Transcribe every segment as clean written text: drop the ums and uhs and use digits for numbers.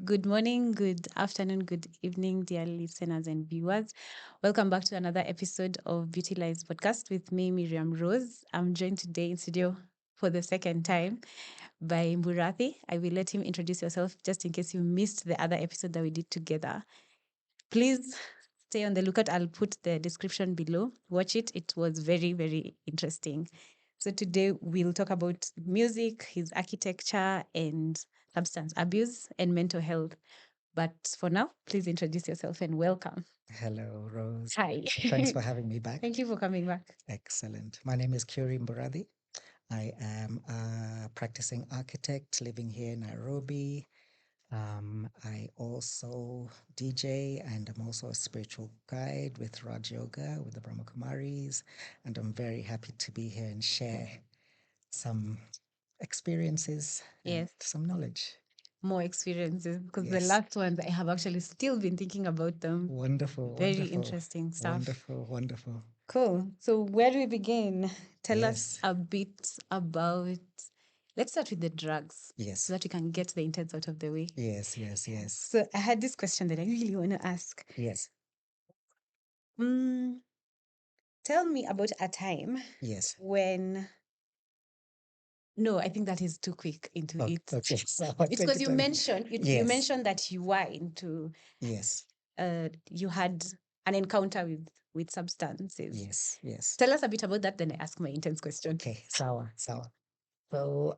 Good morning, good afternoon, good evening, dear listeners and viewers. Welcome back to another episode of Beauty Lives podcast with me, Miriam Rose. I'm joined today in studio for the second time by Mburathi. I will let him introduce yourself just in case you missed the other episode that we did together. Please stay on the lookout. I'll put the description below. Watch it. It was very, very interesting. So today we'll talk about music, his architecture, and substance abuse and mental health. But for now, please introduce yourself and welcome. Hello, Rose. Hi. Thanks for having me back. Thank you for coming back. Excellent. My name is Kiũri Mburathi. I am a practicing architect living here in Nairobi. I also DJ and I'm also a spiritual guide with Raj Yoga with the Brahma Kumaris. And I'm very happy to be here and share some experiences and Yes, some knowledge. more experiences because the Yes. last ones I have actually still been thinking about them. Wonderful, Very wonderful, interesting stuff. wonderful, wonderful. Cool. So where do we begin? Tell us Yes. a bit about. Let's start with the drugs Yes. so that we can get the intents out of the way. Yes, yes, yes. So I had this question that I really want to ask. Yes, Mm, tell me about a time yes. when. No, I think that is too quick into Oh, it. okay. So It's take because it you on. mentioned you Yes, mentioned that you were into yes, you had an encounter with substances. yes, yes. Tell us a bit about that, then I ask my intense question. Okay, sawa, sawa. So,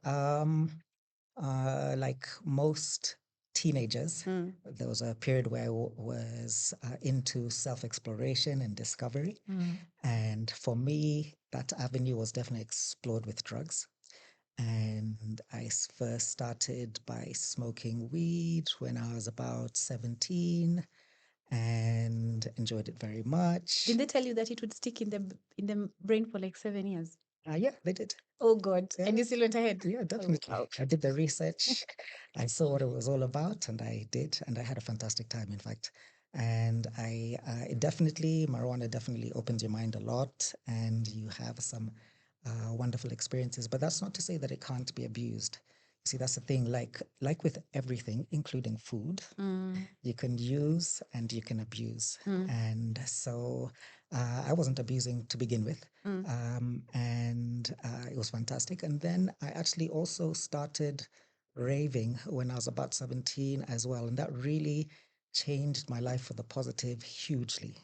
like most teenagers, Mm, there was a period where I was into self-exploration and discovery. mm, And for me, that avenue was definitely explored with drugs. And first started by smoking weed when I was about 17 and enjoyed it very much. Did they tell you that it would stick in the brain for like 7 years? Yeah, they did. Oh God! Yeah, And you still went ahead? yeah, definitely. Oh, I did the research. I saw what it was all about, and I did, and I had a fantastic time, in fact. And it definitely, marijuana definitely opens your mind a lot, and you have some wonderful experiences. But that's not to say that it can't be abused. See, that's the thing. Like with everything, including food, you can use and you can abuse. And so I wasn't abusing to begin with. And it was fantastic. And then I actually also started raving when I was about 17 as well. And that really changed my life for the positive hugely,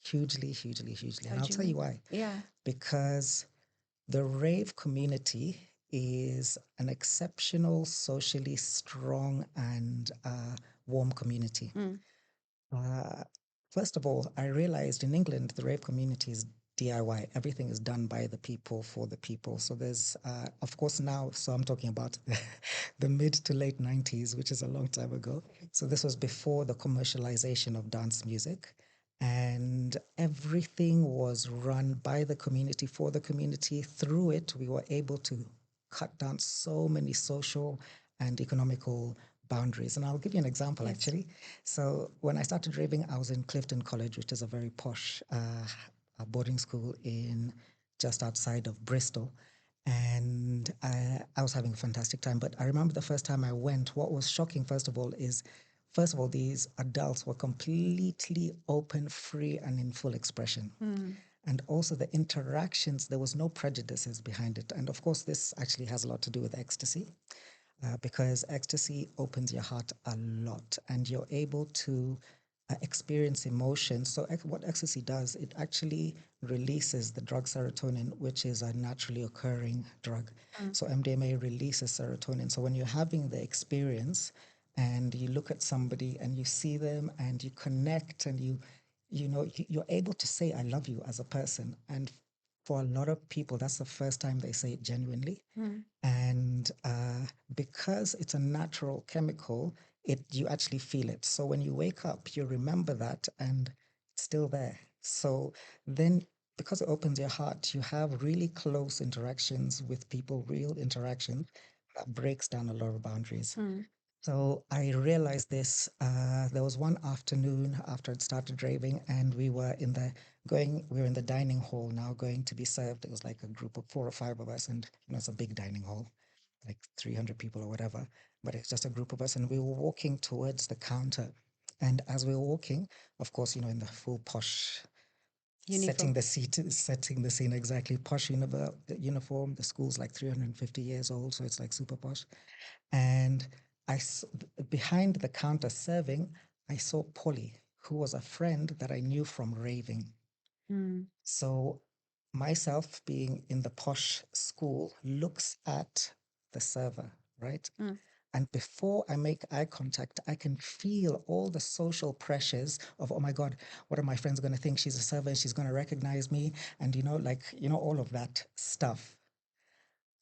hugely, hugely, hugely. And how I'll do you tell you mean? why. Yeah. Because the rave community is an exceptional, socially strong, and warm community. Uh, First of all, I realized in England, the rave community is DIY. Everything is done by the people for the people. So there's, of course, now, so I'm talking about the mid to late 90s, which is a long time ago. So this was before the commercialization of dance music. And everything was run by the community, for the community. Through it, we were able to cut down so many social and economical boundaries. And I'll give you an example, Yes. actually. So when I started raving, I was in Clifton College, which is a very posh boarding school in just outside of Bristol. And I was having a fantastic time. But I remember the first time I went, what was shocking, first of all, these adults were completely open, free, and in full expression. And also the interactions, there was no prejudices behind it. And of course, this actually has a lot to do with ecstasy because ecstasy opens your heart a lot and you're able to experience emotions. So, what ecstasy does, it actually releases the drug serotonin, which is a naturally occurring drug. So, MDMA releases serotonin. So, when you're having the experience and you look at somebody and you see them and you connect and you're able to say, I love you as a person. And for a lot of people, that's the first time they say it genuinely. And because it's a natural chemical, you actually feel it. So when you wake up, you remember that and it's still there. So then because it opens your heart, you have really close interactions with people, real interaction that breaks down a lot of boundaries. So I realized this. There was one afternoon after I'd started raving, and we were in the dining hall now, going to be served. It was like a group of 4 or 5 of us, and it's a big dining hall, like 300 people or whatever. but it's just a group of us, and we were walking towards the counter. And as we were walking, of course, in the full posh, Uniform. setting the scene exactly, posh uniform. The school's like 350 years old, so it's like super posh. And behind the counter serving, I saw Polly, who was a friend that I knew from raving. So myself being in the posh school looks at the server, right? And before I make eye contact, I can feel all the social pressures of, oh my God, what are my friends going to think? She's a server, she's going to recognize me. And, all of that stuff.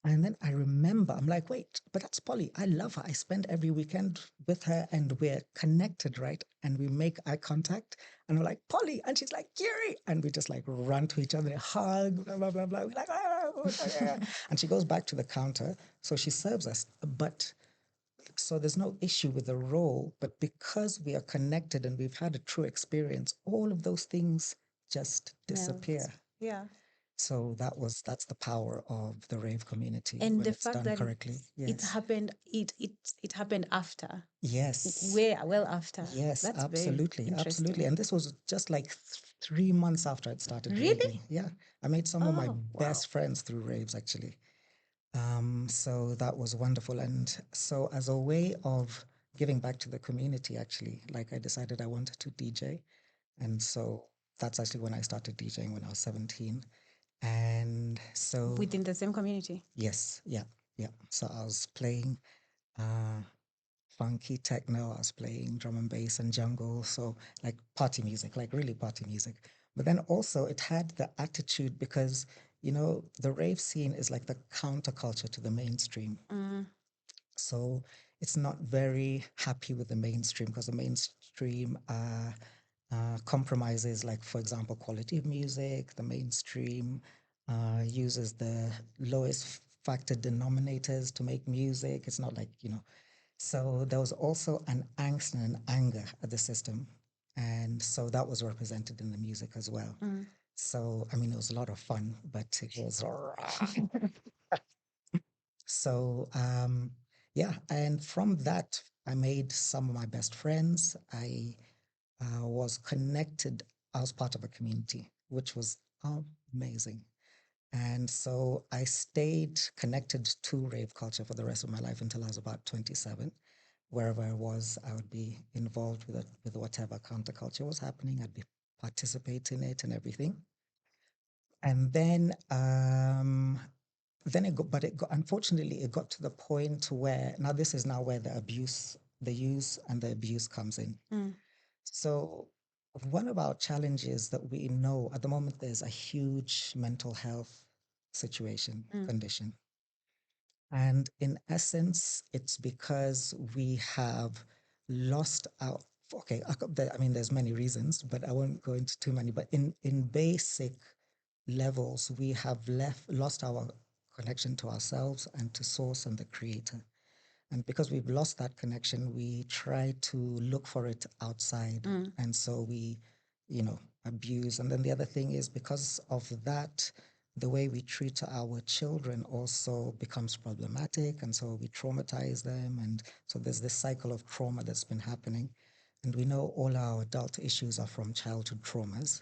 And then I remember, I'm like, wait, but that's Polly. I love her. I spend every weekend with her and we're connected, right? And we make eye contact and I'm like, Polly. And she's like, Kiũri. And we just like run to each other, hug, blah, blah, blah, blah. We're like, ah. And she goes back to the counter. So she serves us. But so there's no issue with the role. But because we are connected and we've had a true experience, all of those things just disappear. Yeah. So that's the power of the rave community And when the it's fact done that correctly. it Yes. happened, it happened after. Yes. Well after. Yes, That's absolutely. very interesting. Absolutely. And this was just like 3 months after I'd started Really? raving. Yeah. I made some of my Oh, wow. best friends through raves actually. So that was wonderful. And so as a way of giving back to the community, actually, like I decided I wanted to DJ. And so that's actually when I started DJing when I was 17. And so Within the same community? yes, yeah, yeah. So I was playing uh, funky techno, I was playing drum and bass and jungle, so like party music, like really party music. But then also it had the attitude because, the rave scene is like the counterculture to the mainstream. So it's not very happy with the mainstream because the mainstream compromises, like, for example, quality of music. The mainstream uses the lowest factor denominators to make music. It's not like, So there was also an angst and an anger at the system. And so that was represented in the music as well. So, I mean, it was a lot of fun, but it was. So, yeah. And from that, I made some of my best friends. I was connected. I was part of a community, which was amazing. And so I stayed connected to rave culture for the rest of my life until I was about 27. Wherever I was, I would be involved with it, with whatever counterculture was happening. I'd be participating in it and everything. And then unfortunately, it got to the point where now this is now where the use and the abuse comes in. So one of our challenges that we know at the moment, there's a huge mental health situation, condition. And in essence, it's because we have lost our, okay, I mean, there's many reasons, but I won't go into too many, but in basic levels, we have lost our connection to ourselves and to source and the creator. And because we've lost that connection, we try to look for it outside. And so we, abuse. And then the other thing is because of that, the way we treat our children also becomes problematic. And so we traumatize them. And so there's this cycle of trauma that's been happening. And we know all our adult issues are from childhood traumas.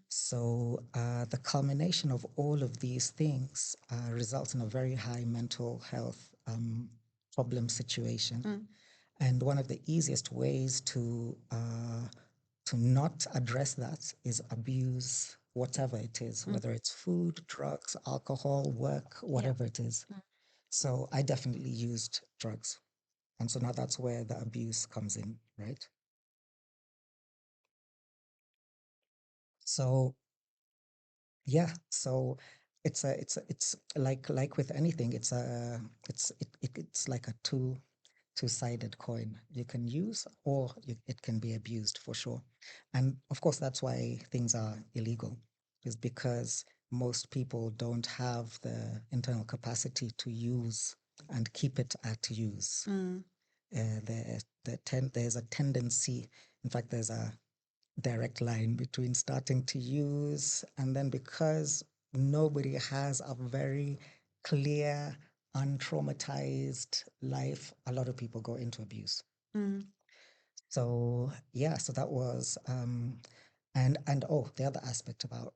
So the culmination of all of these things results in a very high mental health problem situation. And one of the easiest ways to not address that is abuse, whatever it is, whether it's food, drugs, alcohol, work, whatever it is. So I definitely used drugs. And so now that's where the abuse comes in, right? So yeah, so it's like with anything, it's like a two-sided coin. You can use or it can be abused for sure. And of course, that's why things are illegal, is because most people don't have the internal capacity to use and keep it at use. There's a tendency, in fact, there's a direct line between starting to use and then because nobody has a very clear untraumatized life, a lot of people go into abuse. Mm. So yeah, so that was and oh, the other aspect about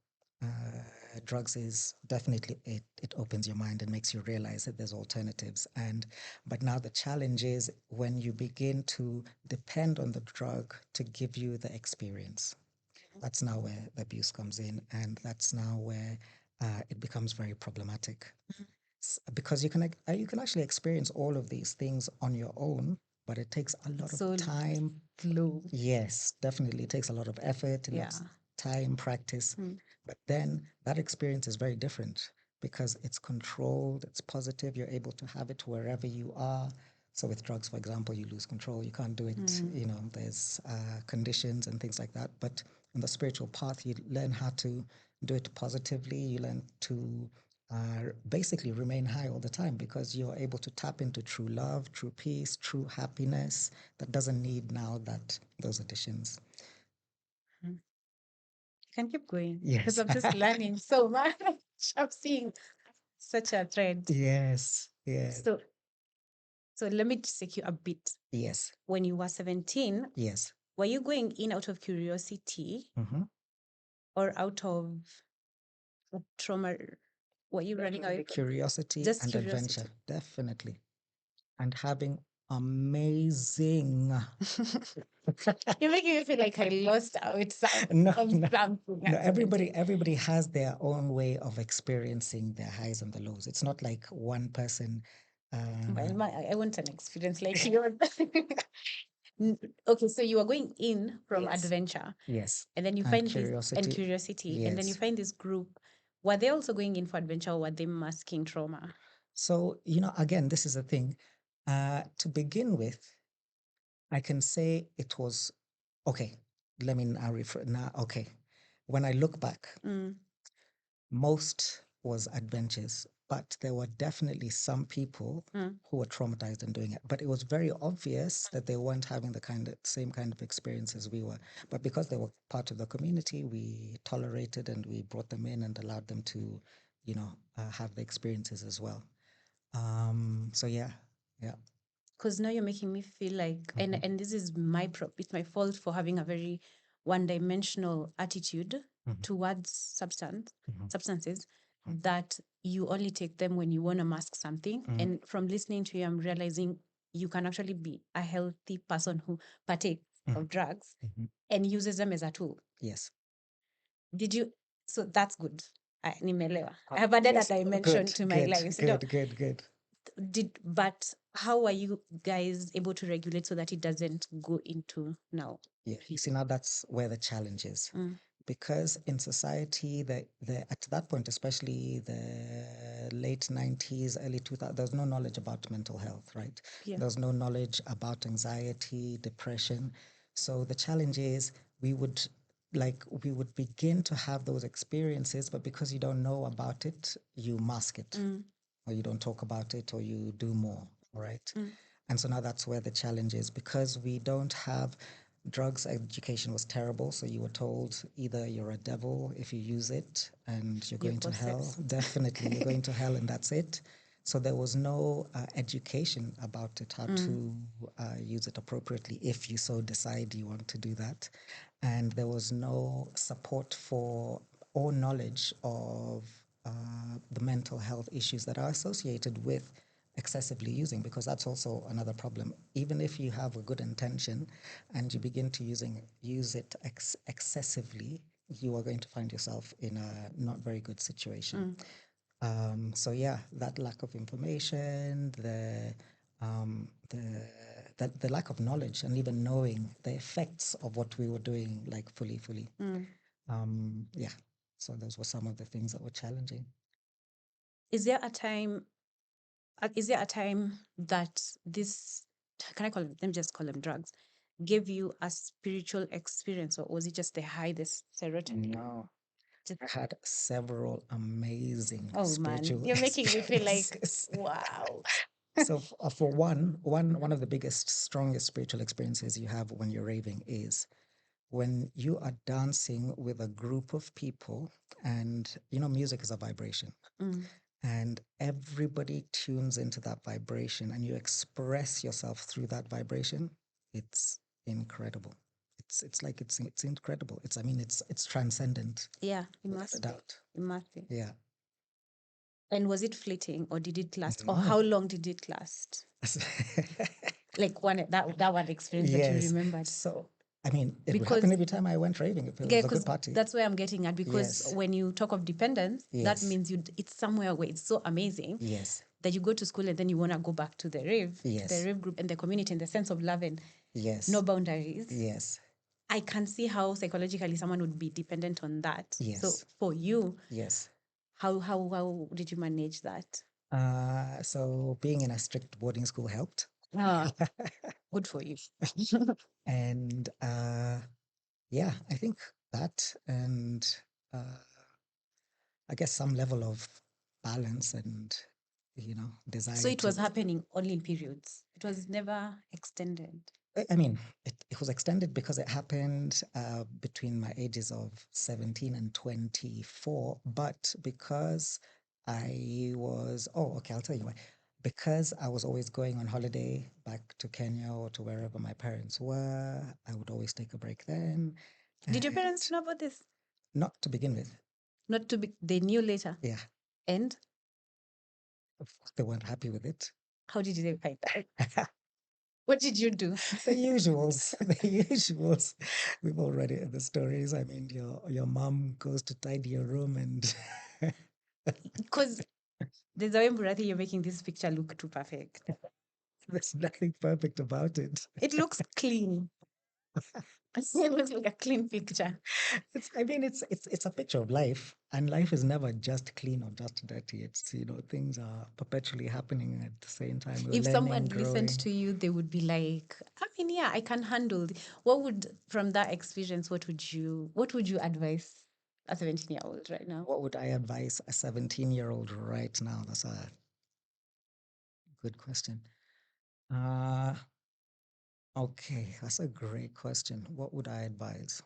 drugs is definitely it opens your mind and makes you realize that there's alternatives. And but now the challenge is when you begin to depend on the drug to give you the experience. That's now where the abuse comes in, and that's now where it becomes very problematic. Because you can actually experience all of these things on your own, but it takes a lot of So time. slow. Yes, definitely. It takes a lot of effort, a lot of Yeah. time, practice. Mm. But then that experience is very different because it's controlled, it's positive, you're able to have it wherever you are. So with drugs, for example, you lose control. You can't do it, you know, there's conditions and things like that. But on the spiritual path, you learn how to do it positively. You learn to basically remain high all the time because you're able to tap into true love, true peace, true happiness that doesn't need now that those additions. You can keep going because Yes. I'm just learning so much. I'm seeing such a thread. Yes. Yes. So let me just take you a bit. Yes. When you were 17, Yes. were you going in out of curiosity Mm-hmm. or out of trauma? Were you running Definitely away from curiosity just and curiosity? adventure. Definitely. And having amazing. You're making me feel like I lost out No, on no, something no. at 17. Everybody has their own way of experiencing their highs and the lows. It's not like one person. Well, I want an experience like yours. Okay, so you are going in from Yes. adventure, Yes. and then you And find this and curiosity. curiosity, and then you Yes. find this group. Were they also going in for adventure, or were they masking trauma? So, you know, again, this is the thing. To begin with, I can say it was okay. Let me now refer now. Okay. When I look back, Mm. most was adventures, but there were definitely some people who were traumatized in doing it. But it was very obvious that they weren't having the same kind of experience as we were. But because they were part of the community, we tolerated and we brought them in and allowed them to, you know, have the experiences as well. So yeah, yeah. Because now you're making me feel like, and this is it's my fault for having a very one-dimensional attitude towards substances that you only take them when you want to mask something. And from listening to you, I'm realizing you can actually be a healthy person who partakes of drugs and uses them as a tool. Yes. Did you? So that's good. Nimelewa. I have added a dimension to my life. So Good. but how are you guys able to regulate so that it doesn't go into now? Yeah, you see, now that's where the challenge is. Because in society, at that point, especially the late 90s, early 2000s, there's no knowledge about mental health, right? Yeah. There's no knowledge about anxiety, depression. So the challenge is we would begin to have those experiences, but because you don't know about it, you mask it, or you don't talk about it, or you do more, right? And so now that's where the challenge is because we don't have drugs education was terrible. So you were told either you're a devil if you use it and you're going to hell. Definitely, you're going to hell and that's it. So there was no education about it, how to use it appropriately if you so decide you want to do that. And there was no support for or knowledge of the mental health issues that are associated with excessively using, because that's also another problem. Even if you have a good intention and you begin to use it excessively, you are going to find yourself in a not very good situation. So yeah, that lack of information, the lack of knowledge, and even knowing the effects of what we were doing, like fully. Yeah. So those were some of the things that were challenging. Is there a time? Is there a time that this, can I call them? Let me just call them drugs. Gave you a spiritual experience, or was it just the high, this serotonin? No. I had several amazing Oh man, spiritual you're making me feel like experiences. wow. So for one of the biggest, strongest spiritual experiences you have when you're raving is when you are dancing with a group of people, and you know music is a vibration. and everybody tunes into that vibration and you express yourself through that vibration, it's incredible. It's incredible. It's transcendent. Yeah, it Without must a be. doubt. It must be. Yeah. And was it fleeting or did it last? Or No. how long did it last? Like that one experience that you Yes. remembered. So it would Because- happen every time I went raving. If it Yeah, was a because good party. that's where I'm getting at. Because Yes. when you talk of dependence, that Yes. means it's somewhere where it's so amazing Yes. that you go to school and then you want to go back to the rave, to Yes. the rave group and the community, and the sense of love and Yes. no boundaries. Yes. I can see how psychologically someone would be dependent on that. Yes. So for you, Yes. how did you manage that? So being in a strict boarding school helped. Good for you. And yeah, I think that, and I guess some level of balance and desire. So it was happening only in periods. It was never extended. It was extended because it happened between my ages of 17 and 24, but because I'll tell you why. Because I was always going on holiday back to Kenya or to wherever my parents were, I would always take a break then. Did your parents know about this? Not to begin with. They knew later. Yeah. And They weren't happy with it. how did they find that? What did you do? The usuals. The usuals. We've all read it in the stories. Your mom goes to tidy your room and Because there's a way, Mburathi, you're making this picture look too perfect. there's nothing perfect about it. It looks clean. It looks like a clean picture. It's a picture of life, and life is never just clean or just dirty. It's things are perpetually happening at the same time. We're If someone learning, listened growing. to you, they would be like, I can handle. From that experience, what would you advise a 17-year-old right now? What would I advise a 17-year-old right now? That's a good question. Okay, that's a great question. What would I advise?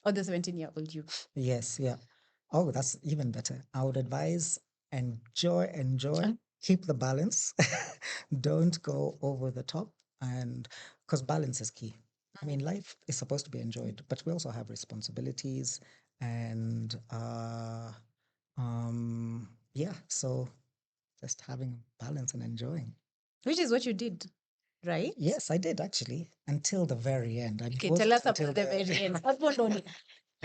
Or the 17-year-old you? Yes, yeah. Oh, that's even better. I would advise enjoy, keep the balance. Don't go over the top, and because balance is key. Life is supposed to be enjoyed, but we also have responsibilities and yeah, so just having balance and enjoying. Which is what you did, right? Yes, I did actually until the very end. Okay, tell us about the very end.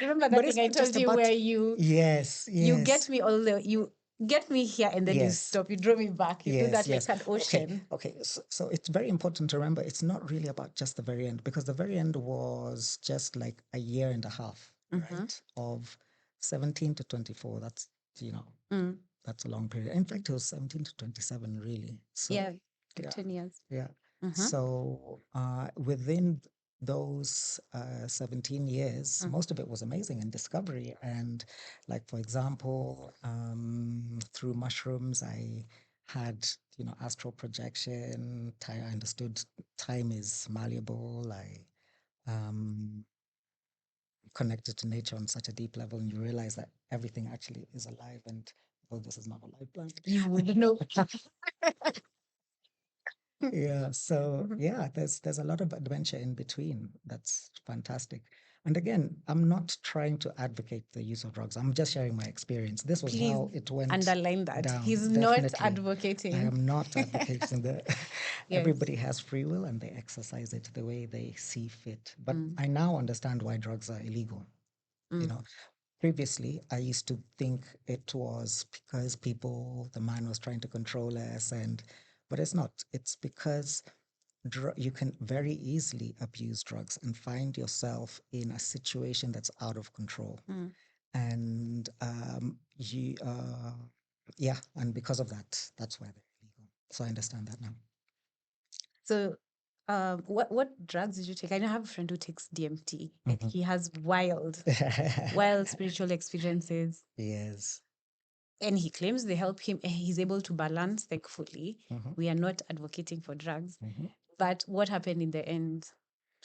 Remember that But thing it's I not just told you about where you yes, you yes. get me you get me here and then you Yes. stop. You draw me back. You do that Yes. like an ocean. Okay. So it's very important to remember it's not really about just the very end, because the very end was just like a year and a half, right? Of 17 to 24. That's that's a long period. In fact, it was 17 to 27, really. So Yeah, like 10 years. yeah. So within those 17 years, most of it was amazing and discovery. And like, for example, through mushrooms, I had, astral projection. I understood time is malleable. I connected to nature on such a deep level, and you realize that everything actually is alive. And oh, this is not a live plant. You would know. Yeah, so yeah, there's a lot of adventure in between. That's fantastic. And again, I'm not trying to advocate the use of drugs. I'm just sharing my experience. This was Please how it went underline that. down. He's not Definitely. advocating. I am not advocating that. Yes. Everybody has free will and they exercise it the way they see fit. But I now understand why drugs are illegal. Previously, I used to think it was because the man was trying to control us, but it's not. It's because you can very easily abuse drugs and find yourself in a situation that's out of control. And and because of that, that's why they're illegal. So I understand that now. So, what drugs did you take? I know I have a friend who takes DMT, and he has wild spiritual experiences. Yes. And he claims they help him, and he's able to balance fully. We are not advocating for drugs, but what happened in the end?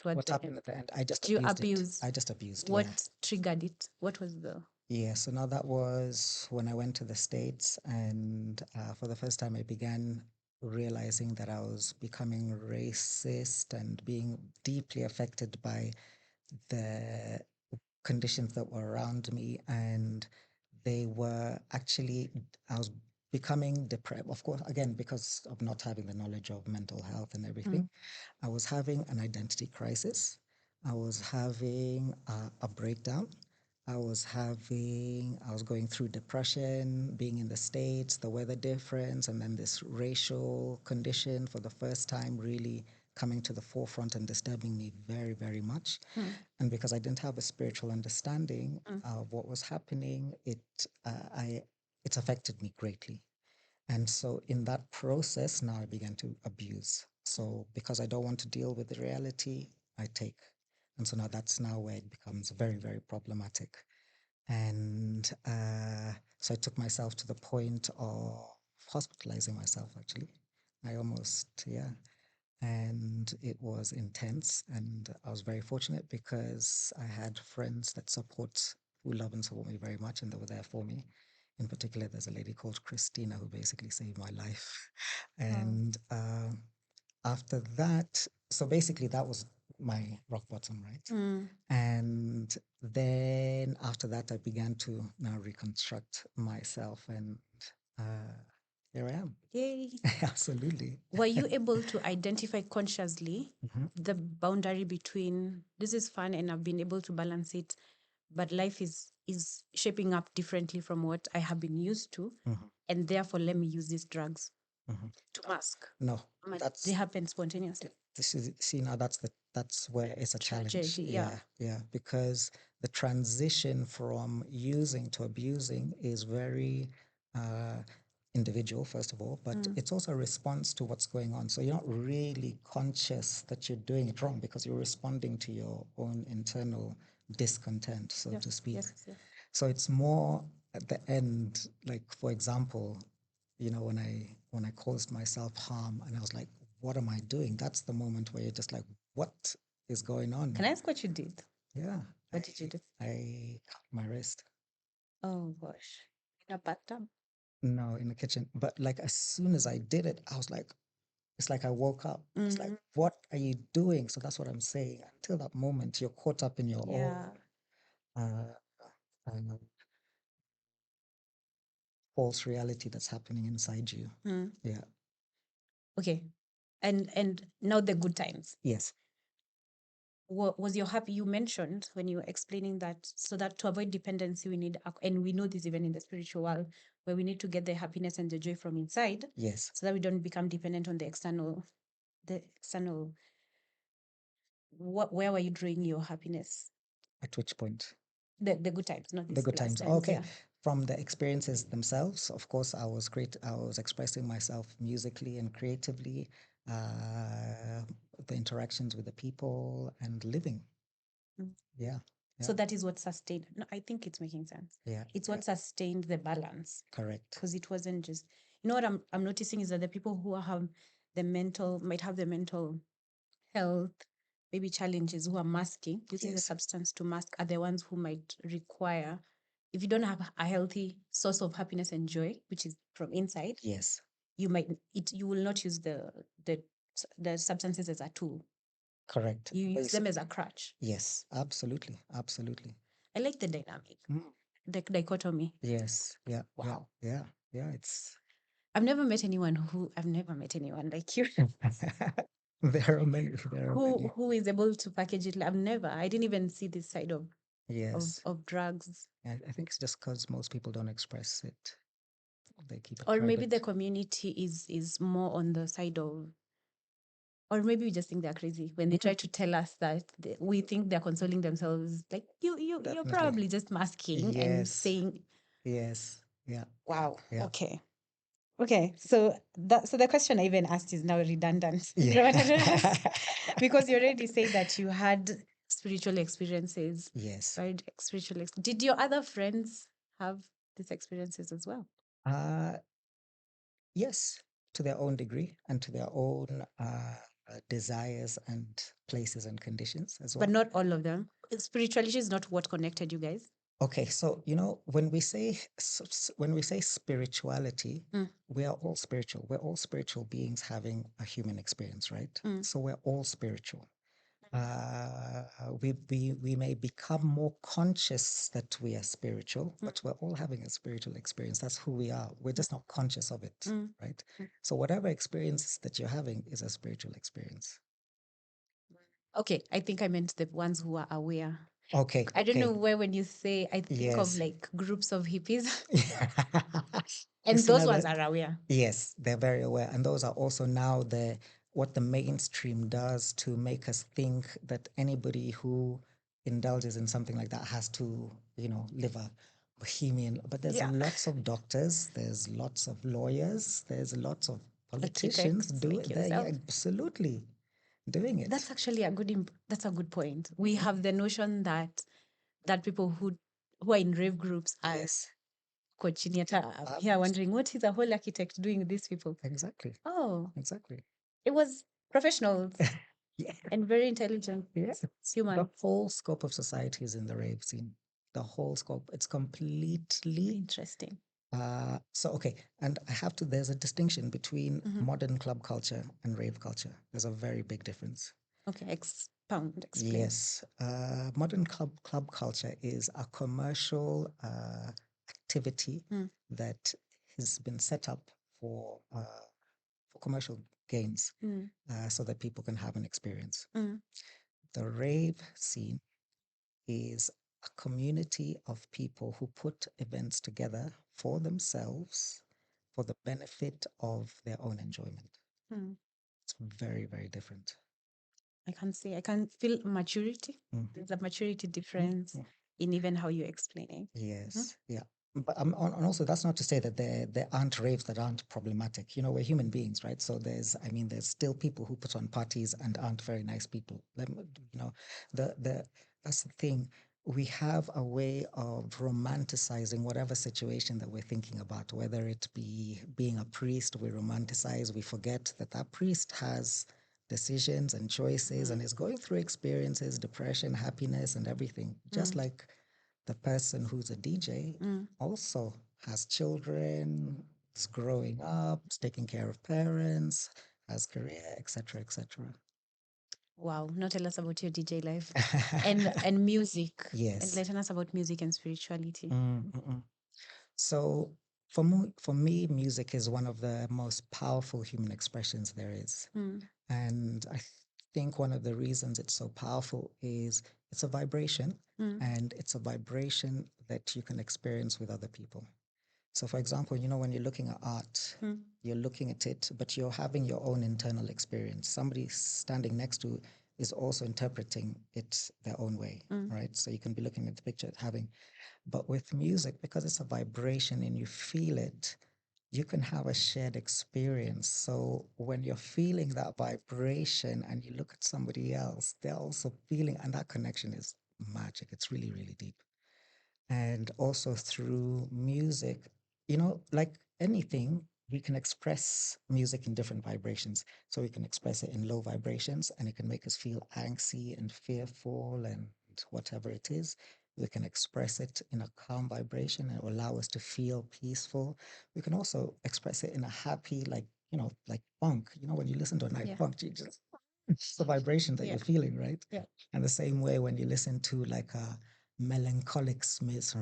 What happened at the end? I just You abused it. abused. I just abused. What triggered it? What was the? Yeah, so now that was when I went to the States, and for the first time, I began realizing that I was becoming racist and being deeply affected by the conditions that were around me. And they were actually, I was becoming depressed, of course, again, because of not having the knowledge of mental health and everything. I was having an identity crisis. I was having a breakdown. I was going through depression, being in the States, the weather difference, and then this racial condition for the first time really coming to the forefront and disturbing me very, very much. And because I didn't have a spiritual understanding of what was happening, it's affected me greatly. And so in that process, now I began to abuse. So because I don't want to deal with the reality, I take. And so now that's now where it becomes very, very problematic. And so I took myself to the point of hospitalizing myself, actually. I almost, yeah. And it was intense. And I was very fortunate because I had friends that who love and support me very much, and they were there for me. In particular, there's a lady called Christina who basically saved my life. And after that, so basically that was my rock bottom, right? And then after that, I began to now reconstruct myself, and here I am. Yay. Absolutely. Were you able to identify consciously the boundary between this is fun and I've been able to balance it, but life is shaping up differently from what I have been used to, and therefore let me use these drugs to mask? No, They happen spontaneously. see now that's where it's a challenge. Tragedy, yeah. Yeah, because the transition from using to abusing is very individual, first of all, but it's also a response to what's going on. So you're not really conscious that you're doing it wrong because you're responding to your own internal discontent, so to speak. Yes. So it's more at the end, like for example, when I caused myself harm and I was like, what am I doing? That's the moment where you're just like, what is going on? Can I ask what you did? Yeah. What did you do? I cut my wrist. Oh gosh. In a bathtub? No, in the kitchen. But like as soon as I did it, I was like, it's like I woke up. It's like, what are you doing? So that's what I'm saying. Until that moment, you're caught up in your own uh, false reality that's happening inside you. Yeah. Okay. And now the good times. Yes. Was your happy? You mentioned when you were explaining that, so that to avoid dependency, we need, and we know this even in the spiritual world, where we need to get the happiness and the joy from inside. Yes. So that we don't become dependent on the external. Where were you drawing your happiness? At which point? The good times, not The good times. Okay. Yeah. From the experiences themselves, of course, I was expressing myself musically and creatively, the interactions with the people and living. Yeah. So that is what sustained. No, I think it's making sense. Yeah. It's what sustained the balance. Correct. Because it wasn't just, what I'm noticing is that the people who might have the mental health, maybe challenges, who are masking, using the substance to mask, are the ones who might require, if you don't have a healthy source of happiness and joy, which is from inside, yes, you will not use the substances as a tool. correct. You use them as a crutch. Yes, absolutely. I like the dynamic, the dichotomy. Yes. Yeah. Wow. Yeah. It's I've never met anyone like you there are many. who is able to package it. I didn't even see this side of Yes. of drugs. I think it's just because most people don't express it. They keep it Or private. maybe the community is more on the side of, or maybe we just think they're crazy when they try to tell us that we think they're consoling themselves. Like you're Definitely. probably just masking and saying, Yes. Yeah. wow, Yeah. okay. So the question I even asked is now redundant. You know what I mean? Because you already said that you had spiritual experiences. Yes. Right? Did your other friends have these experiences as well? Yes, to their own degree and to their own desires and places and conditions as well. But not all of them. Spirituality is not what connected you guys. Okay, so when we say spirituality, we are all spiritual. We're all spiritual beings having a human experience, right? So we're all spiritual. We may become more conscious that we are spiritual, but we're all having a spiritual experience. That's who we are. We're just not conscious of it, right? So whatever experience that you're having is a spiritual experience. Okay, I think I meant the ones who are aware. Okay. I don't okay. know why when you say, I think of Yes. like groups of hippies, You and see those now ones that are aware. yes, they're very aware, and those are also now what the mainstream does to make us think that anybody who indulges in something like that has to, live a bohemian. But there's Yeah. lots of doctors, there's lots of lawyers, there's lots of politicians Architects like yourself. absolutely doing it. That's actually that's a good point. We have the notion that people who are in rave groups are Yes, I'm here wondering what is a whole architect doing with these people. exactly, Oh, exactly. it was professionals Yeah. and very intelligent Yes. The humans. whole scope of society is in the rave scene. The whole scope. It's completely Interesting. so okay. And there's a distinction between modern club culture and rave culture. There's a very big difference. Okay, expound, explain. Yes. Modern club culture is a commercial activity that has been set up for commercial gains so that people can have an experience. The rave scene is a community of people who put events together for themselves for the benefit of their own enjoyment. It's very, very different. I can feel maturity. There's a maturity difference in even how you're explaining. Yes, yeah. But and also that's not to say that there aren't raves that aren't problematic. We're human beings, right? So there's still people who put on parties and aren't very nice people. The that's the thing. We have a way of romanticizing whatever situation that we're thinking about, whether it be being a priest, we romanticize, we forget that that priest has decisions and choices and is going through experiences, depression, happiness, and everything, just like the person who's a DJ also has children, is growing up, is taking care of parents, has career, etc., etc. Wow. Now tell us about your DJ life and music. Yes. Enlighten us about music and spirituality. So for me, music is one of the most powerful human expressions there is. And I think one of the reasons it's so powerful is it's a vibration and it's a vibration that you can experience with other people. So, for example, when you're looking at art, you're looking at it, but you're having your own internal experience. Somebody standing next to is also interpreting it their own way, right? So you can be looking at the picture, but with music, because it's a vibration and you feel it, you can have a shared experience. So when you're feeling that vibration and you look at somebody else, they're also feeling, and that connection is magic. It's really, really deep. And also through music, like anything, we can express music in different vibrations. So we can express it in low vibrations and it can make us feel angsty and fearful and whatever it is. We can express it in a calm vibration and it will allow us to feel peaceful. We can also express it in a happy, like funk. When you listen to a nice funk, you just, it's the vibration that you're feeling, right? Yeah. And the same way when you listen to like a melancholic Smiths,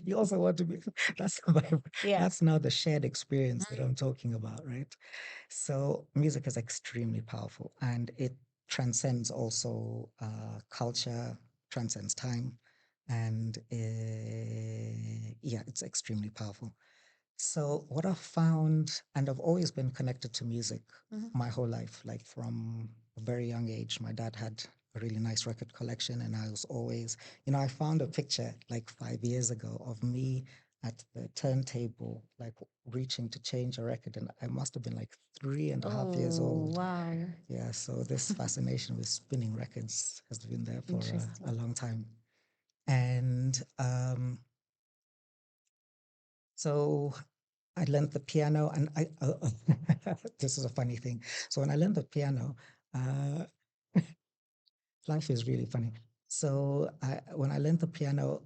you also want to be, that's the vibe. That's now the shared experience that I'm talking about, right? So music is extremely powerful and it transcends also culture, transcends time, and yeah, it's extremely powerful. So what I've found, and I've always been connected to music my whole life, like from a very young age. My dad had a really nice record collection, and I was always, I found a picture like 5 years ago of me at the turntable, like reaching to change a record, and I must have been like 3.5 years old. Wow. Yeah, so this fascination with spinning records has been there for a long time. And so I learned the piano, and this is a funny thing. So when I learned the piano, life is really funny. So when I learned the piano,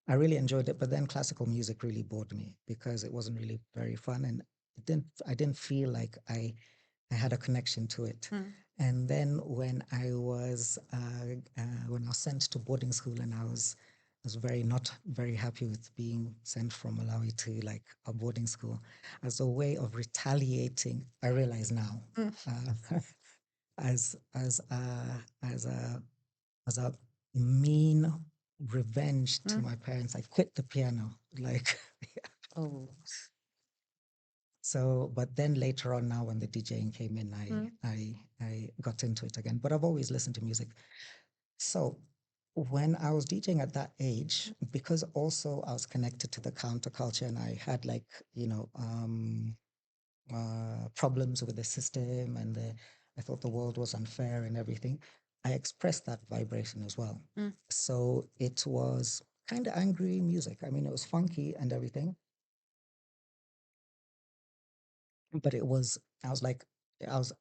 I really enjoyed it, but then classical music really bored me because it wasn't really very fun, and I didn't feel like I had a connection to it. And then when I was sent to boarding school, and I was very not very happy with being sent from Malawi to like a boarding school as a way of retaliating. I realize now, as as a as a mean revenge to my parents, I quit the piano. Like, Oh. so, but then later on, now when the DJing came in, I got into it again. But I've always listened to music. So when I was DJing at that age, because also I was connected to the counterculture, and I had like, problems with the system, and I thought the world was unfair and everything, I expressed that vibration as well. So it was kind of angry music. I mean, it was funky and everything, but I was like, I was,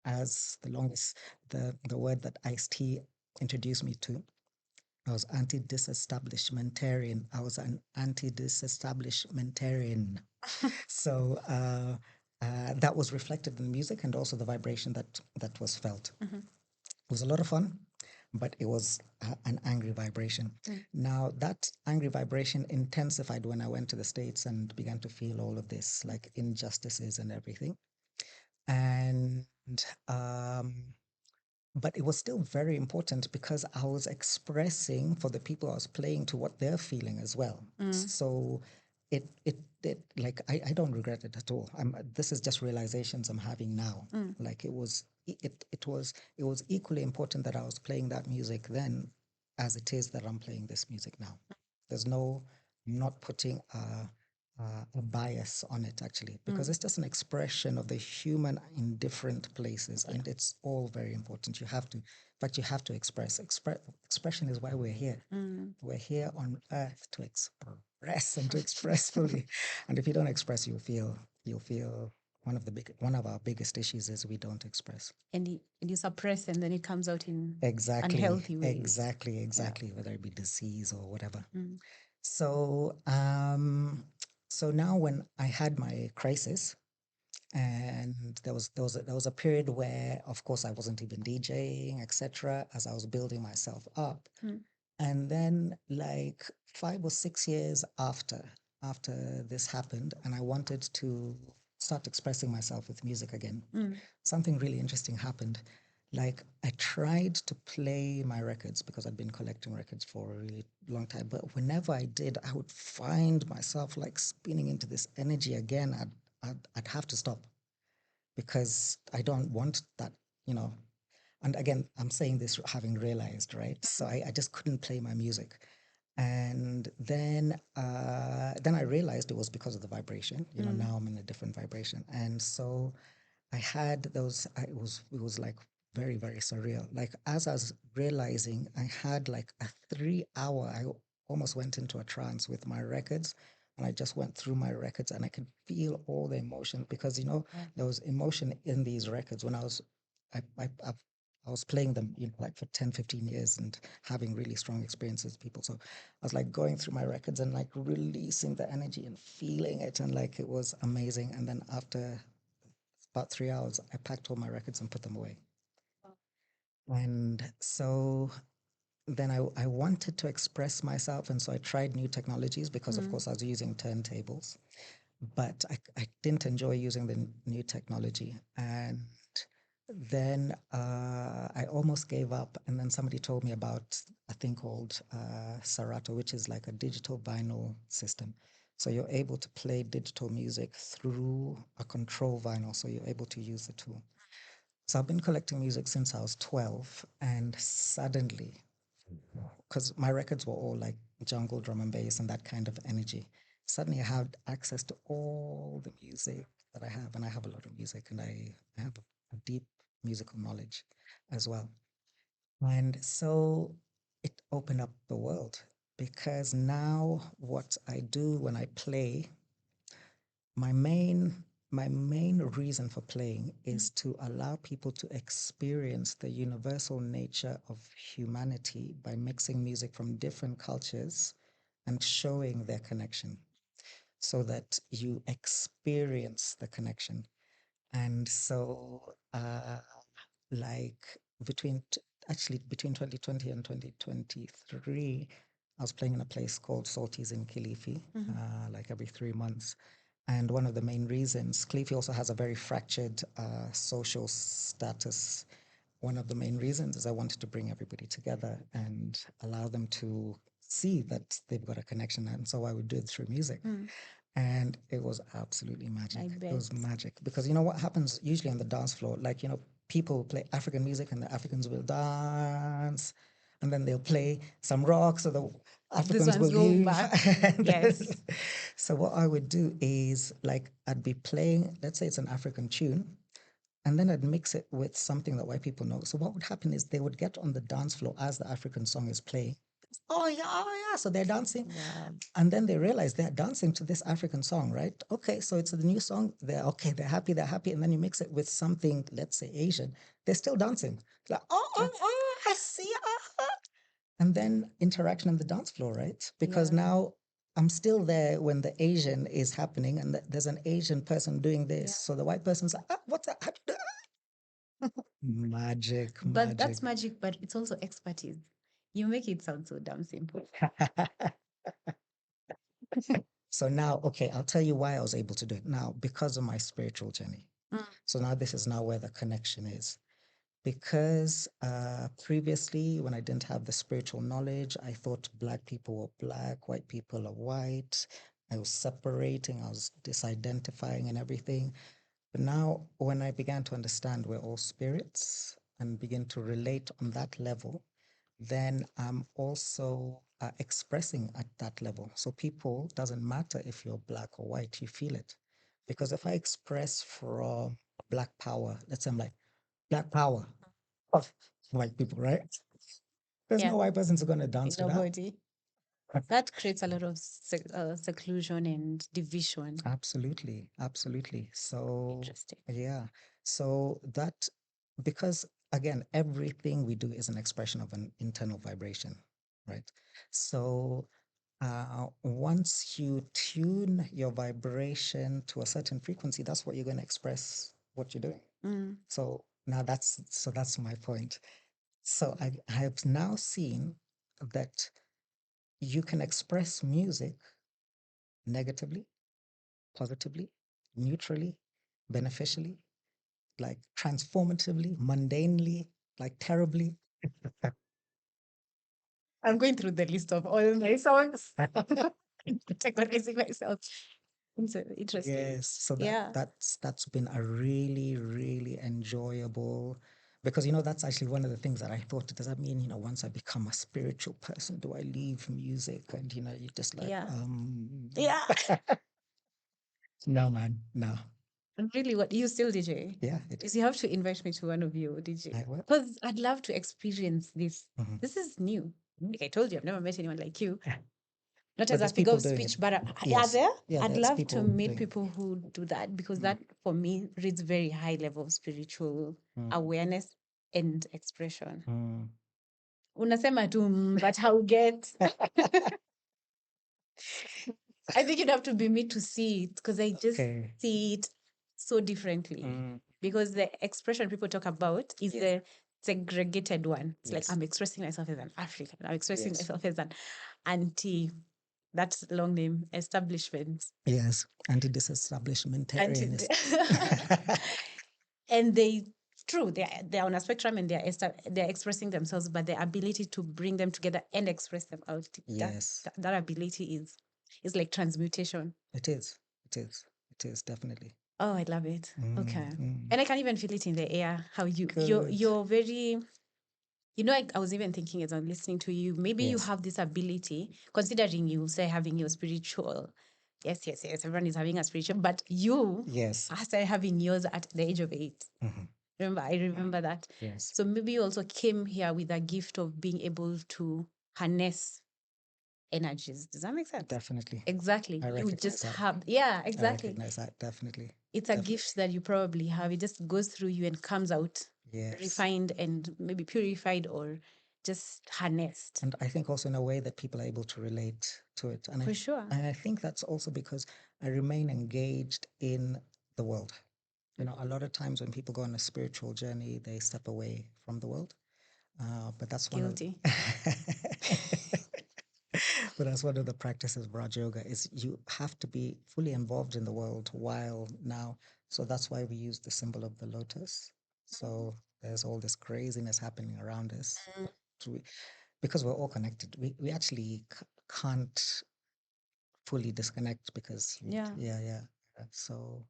as the longest, the word that Ice-T introduced me to, I was anti-disestablishmentarian. I was an anti-disestablishmentarian. So that was reflected in the music, and also the vibration that was felt. It was a lot of fun, but it was an angry vibration. Now, that angry vibration intensified when I went to the States and began to feel all of this, like injustices and everything. And um, but it was still very important because I was expressing for the people I was playing to what they're feeling as well. So it like I don't regret it at all. This is just realizations I'm having now. Like it was equally important that I was playing that music then as it is that I'm playing this music now. There's no, I'm not putting a bias on it actually, because it's just an expression of the human in different places, and it's all very important. You have to, in fact, you have to express. Expression is why we're here. We're here on earth to express and to express fully. And if you don't express, you'll feel one of our biggest issues is we don't express. And you suppress, and then it comes out in Exactly. unhealthy ways. Exactly. Whether it be disease or whatever. So, so now when I had my crisis, and there was a period where, of course, I wasn't even DJing, etc., as I was building myself up. And then, like 5 or 6 years after this happened, and I wanted to start expressing myself with music again, something really interesting happened. Like, I tried to play my records because I'd been collecting records for a really long time. But whenever I did, I would find myself like spinning into this energy again. I'd have to stop because I don't want that, you know. And again, I'm saying this having realized, right? So I just couldn't play my music. And then I realized it was because of the vibration. You know, now I'm in a different vibration. And so I had those, it was like very, very surreal. Like as I was realizing, I had like a 3 hour, I almost went into a trance with my records. And I just went through my records, and I could feel all the emotion because, you know, there was emotion in these records when I was playing them, you know, like for 10, 15 years and having really strong experiences with people. So I was like going through my records and like releasing the energy and feeling it. And like it was amazing. And then after about 3 hours, I packed all my records and put them away. And so then I wanted to express myself. And so I tried new technologies because, of course, I was using turntables, but I didn't enjoy using the new technology. And then I almost gave up. And then somebody told me about a thing called Serato, which is like a digital vinyl system. So you're able to play digital music through a control vinyl. So you're able to use the tool. So I've been collecting music since I was 12, and suddenly, because my records were all like jungle drum and bass and that kind of energy, suddenly I had access to all the music that I have, and I have a lot of music, and I have a deep musical knowledge as well. And so it opened up the world because now what I do when I play, my main my main reason for playing is to allow people to experience the universal nature of humanity by mixing music from different cultures and showing their connection so that you experience the connection. And so, like between 2020 and 2023, I was playing in a place called Salties in Kilifi, like every 3 months. And one of the main reasons, Kilifi also has a very fractured social status. One of the main reasons is I wanted to bring everybody together and allow them to see that they've got a connection. And so I would do it through music. And it was absolutely magic. It was magic because you know what happens usually on the dance floor, like, you know, people play African music and the Africans will dance, and then they'll play some rock, so the Africans will leave. Yes. So what I would do is, like, I'd be playing, let's say it's an African tune, and then I'd mix it with something that white people know. So what would happen is they would get on the dance floor as the African song is playing. Oh yeah, oh yeah. So they're dancing. Wow. And then they realize they're dancing to this African song, right? Okay, so it's a new song. They're happy, they're happy. And then you mix it with something, let's say Asian, they're still dancing. Like, oh, I see. And then interaction on the dance floor, right? Because now I'm still there when the Asian is happening and there's an Asian person doing this. So the white person's like, what's that? How do you do magic, But that's magic, but it's also expertise. You make it sound so damn simple. So now, okay, I'll tell you why I was able to do it now, because of my spiritual journey. So now this is now where the connection is. Because previously, when I didn't have the spiritual knowledge, I thought black people were black, white people are white. I was separating, I was disidentifying and everything. But now, when I began to understand we're all spirits and begin to relate on that level, then I'm also expressing at that level. So people, doesn't matter if you're black or white, you feel it. Because if I express from black power, let's say I'm like, black power of white people, right? There's no white person who's going to dance to that. Nobody. That creates a lot of seclusion and division. Absolutely, absolutely. So Interesting. yeah, so that, because again, everything we do is an expression of an internal vibration, right? So once you tune your vibration to a certain frequency, that's what you're going to express what you're doing. So now that's my point. So I have now seen that you can express music negatively, positively, neutrally, beneficially, like transformatively, mundanely, like terribly. I'm going through the list of all my songs, categorizing myself. It's interesting. Yes, so that's been a really, really enjoyable, because you know that's actually one of the things that I thought. Does that mean, you know, once I become a spiritual person, do I leave music? And you know, you just like no, man, no. And really, what you still DJ? Yeah, it Is you have to invite me to one of your DJ. I will. Because I'd love to experience this. This is new. Like I told you, I've never met anyone like you. Not But as a there's figure people of doing speech, it. but Yes. are there? Yeah, I'd there's love to people meet doing it. people who do that, because that for me reads very high level of spiritual awareness and expression. Unasema tu, but how get? I think you'd have to be me to see it, because I just see it so differently. Because the expression people talk about is the segregated one. It's like, I'm expressing myself as an African, I'm expressing myself as an anti, that's long name, establishment. Yes, anti-disestablishmentarianist. And true, they're on a spectrum and they're expressing themselves, but the ability to bring them together and express them out, that ability is like transmutation. It is definitely. Oh, I love it. Okay. And I can even feel it in the air, how you're very, you know, I was even thinking as I'm listening to you, maybe you have this ability, considering you say having your spiritual, yes, everyone is having a spiritual, but you started having yours at the age of 8. I remember that. So maybe you also came here with a gift of being able to harness energies. Does that make sense? Definitely. Exactly. I You recognize just that. have, yeah, I exactly. recognize that, definitely. It's a gift that you probably have. It just goes through you and comes out Yes. refined and maybe purified or just harnessed. And I think also in a way that people are able to relate to it. And For sure. And I think that's also because I remain engaged in the world. You know, a lot of times when people go on a spiritual journey, they step away from the world. But that's Guilty. but that's one of the practices of Raj Yoga is you have to be fully involved in the world while now. So that's why we use the symbol of the lotus. So there's all this craziness happening around us. Because we're all connected, we actually can't fully disconnect because Yeah. So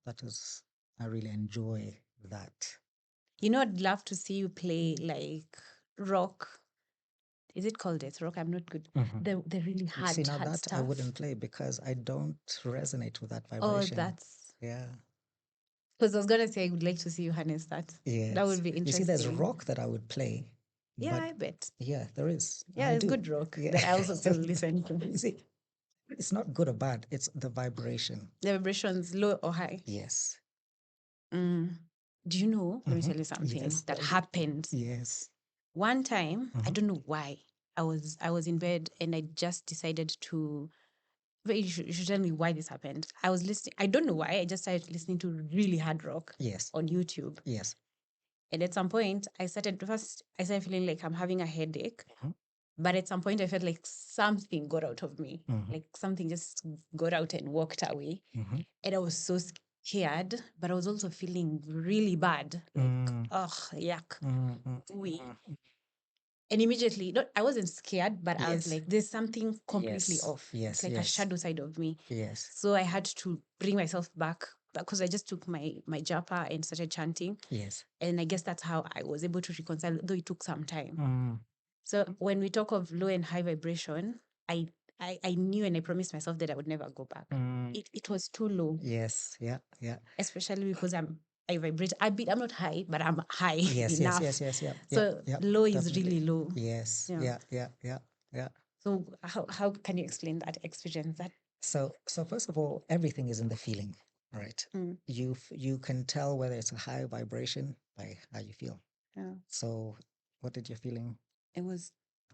that is, I really enjoy that. You know, I'd love to see you play like rock. Is it called death rock? I'm not good. The really hard, See, now hard that stuff. I wouldn't play because I don't resonate with that Oh, vibration. that's Yeah. because I was gonna say I would like to see you harness that. Yes. That would be You interesting. see, there's rock that I would play. Yeah, but I bet. yeah, there is. Yeah, I it's do. good rock Yeah. that I also still listen to. You see, it's not good or bad. It's the vibration. The vibrations low or high. Yes. Do you know? Let me tell you something Yes. that happened. Yes. One time, I don't know why. I was in bed and I just decided to. But you should tell me why this happened. I was listening. I don't know why. I just started listening to really hard rock. Yes. On YouTube. Yes. And at some point, I started feeling like I'm having a headache. But at some point, I felt like something got out of me. Like something just got out and walked away. And I was so scared, but I was also feeling really bad. Like, yuck. Ooey. And immediately, I wasn't scared, but I was Yes. like, there's something completely Yes. off. Yes. It's like a Yes. shadow side of me. Yes. So I had to bring myself back because I just took my japa and started chanting. Yes. And I guess that's how I was able to reconcile, though it took some time. So when we talk of low and high vibration, I knew and I promised myself that I would never go back. It was too low. Yes. Yeah. Yeah. Especially because I vibrate. I'm not high, but I'm high Yes. enough. Yes. Yes. Yes. Yeah. So yeah. low is Definitely. really low. Yes. Yeah. Yeah. Yeah. Yeah. Yeah. So how can you explain that experience? That So first of all, everything is in the feeling, right? You can tell whether it's a high vibration by how you feel. yeah. So what did your feeling? It was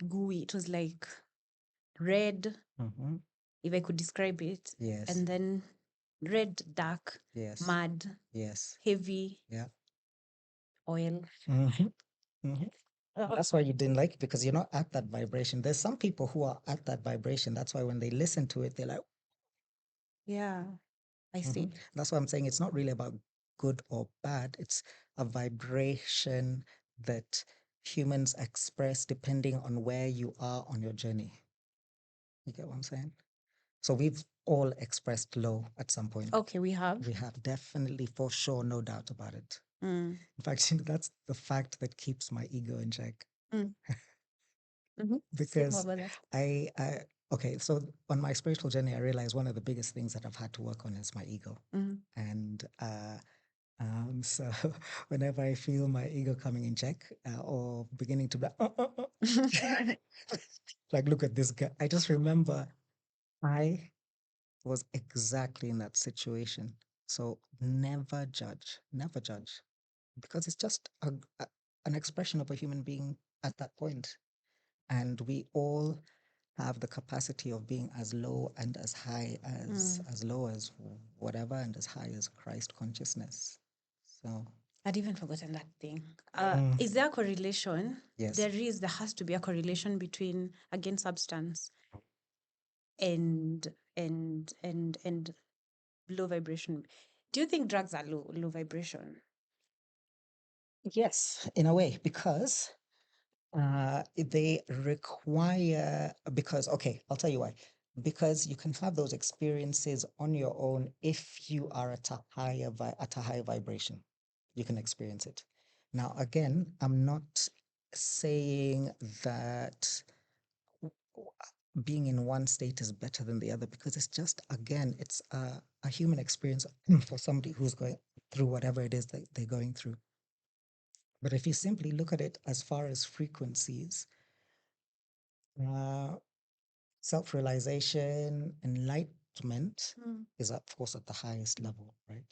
gooey. It was like red, if I could describe it. Yes. And then red, dark, Yes. mud, Yes. heavy, Yeah. oil. That's why you didn't like it because you're not at that vibration. There's some people who are at that vibration. That's why when they listen to it, they're like, Yeah, I see. That's why I'm saying it's not really about good or bad. It's a vibration that humans express depending on where you are on your journey. You get what I'm saying? So we've all expressed low at some point. Okay, we have. We have definitely, for sure, no doubt about it. Mm. In fact, that's the fact that keeps my ego in check. Because I okay, so on my spiritual journey, I realized one of the biggest things that I've had to work on is my ego. And so whenever I feel my ego coming in check or beginning to be like, look at this guy, I just remember I was exactly in that situation. So never judge, because it's just an expression of a human being at that point. And we all have the capacity of being as low and as high as low as whatever and as high as Christ consciousness. So I'd even forgotten that thing. Is there a correlation? Yes. There has to be a correlation between, again, substance and low vibration. Do you think drugs are low vibration? Yes, in a way, because they require, because, okay, I'll tell you why. Because you can have those experiences on your own if you are at a higher vibration. You can experience it. Now, again, I'm not saying that being in one state is better than the other because it's just, again, it's a human experience for somebody who's going through whatever it is that they're going through. But if you simply look at it as far as frequencies, Self-realization, enlightenment Mm. is, of course, at the highest level, right?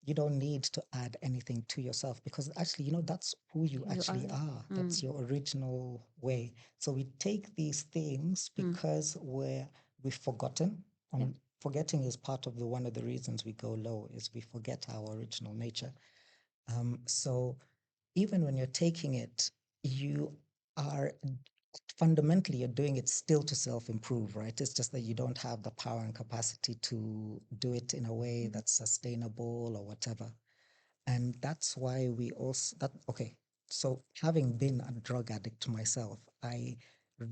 You don't need to add anything to yourself because actually, that's who you You actually are. That's your original way. So we take these things because we've forgotten. And forgetting is part of one of the reasons we go low is we forget our original nature. So even when you're taking it, you are fundamentally you're doing it still to self-improve, right? It's just that you don't have the power and capacity to do it in a way that's sustainable or whatever. And that's why we also okay. So having been a drug addict myself, I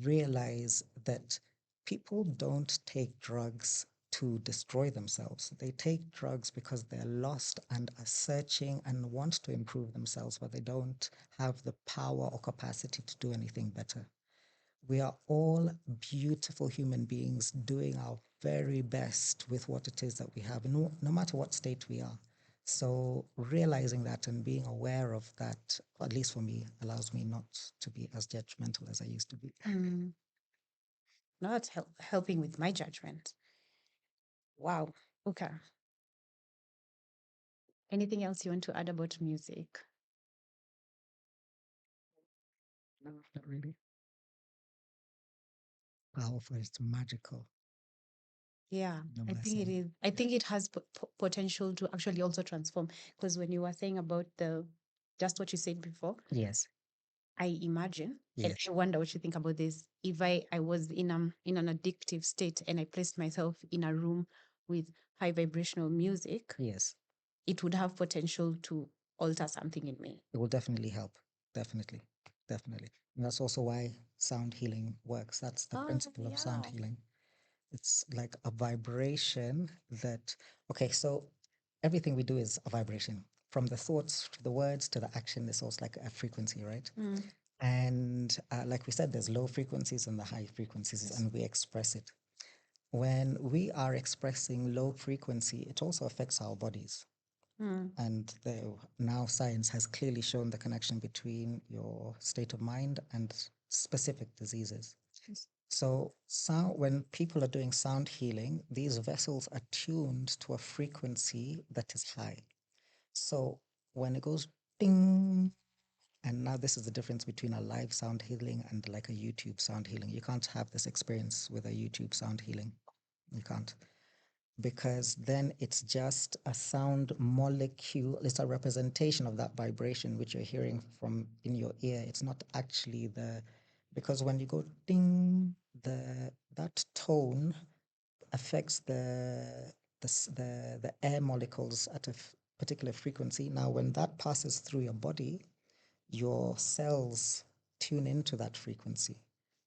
realize that people don't take drugs to destroy themselves. They take drugs because they're lost and are searching and want to improve themselves, but they don't have the power or capacity to do anything better. We are all beautiful human beings doing our very best with what it is that we have, no matter what state we are. So realizing that and being aware of that, at least for me, allows me not to be as judgmental as I used to be. No, that's helping with my judgment. Wow. Okay. Anything else you want to add about music? No, not really. Powerful, it's magical. Yeah, No I think it blessing. is. I think it has potential to actually also transform. Because when you were saying about just what you said before, Yes. I imagine, and Yes. I wonder what you think about this. If I was in an addictive state and I placed myself in a room with high vibrational music, Yes. it would have potential to alter something in me. It will definitely help. Definitely. Definitely. And that's also why sound healing works. That's the principle of sound healing. It's like a vibration that, okay, so everything we do is a vibration. From the thoughts to the words to the action, it's also like a frequency, right? And like we said, there's low frequencies and the high frequencies, and we express it. When we are expressing low frequency, it also affects our bodies. And now science has clearly shown the connection between your state of mind and specific diseases. So when people are doing sound healing, these vessels are tuned to a frequency that is high. So when it goes ding, and now this is the difference between a live sound healing and like a YouTube sound healing. You can't have this experience with a YouTube sound healing. You can't. Because then it's just a sound molecule. It's a representation of that vibration which you're hearing from in your ear. It's not actually because when you go ding, that tone affects the air molecules at a particular frequency. Now, when that passes through your body, your cells tune into that frequency,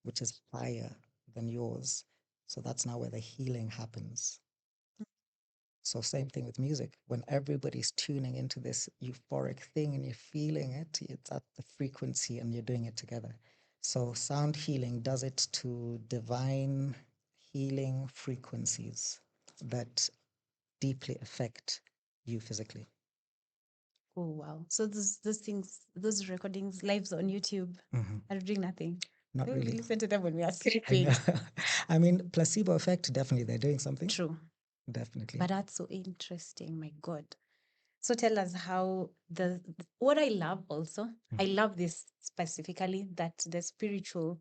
which is higher than yours. So that's now where the healing happens. So same thing with music. When everybody's tuning into this euphoric thing and you're feeling it, it's at the frequency and you're doing it together. So sound healing does it to divine healing frequencies that deeply affect you physically. Oh wow! So those things, those recordings, lives on YouTube, are doing nothing. Not We really. listen to them when we are I sleeping. know. I mean, placebo effect, definitely they're doing something. True. Definitely. But that's so interesting. My God. So tell us how what I love also, I love this specifically, that the spiritual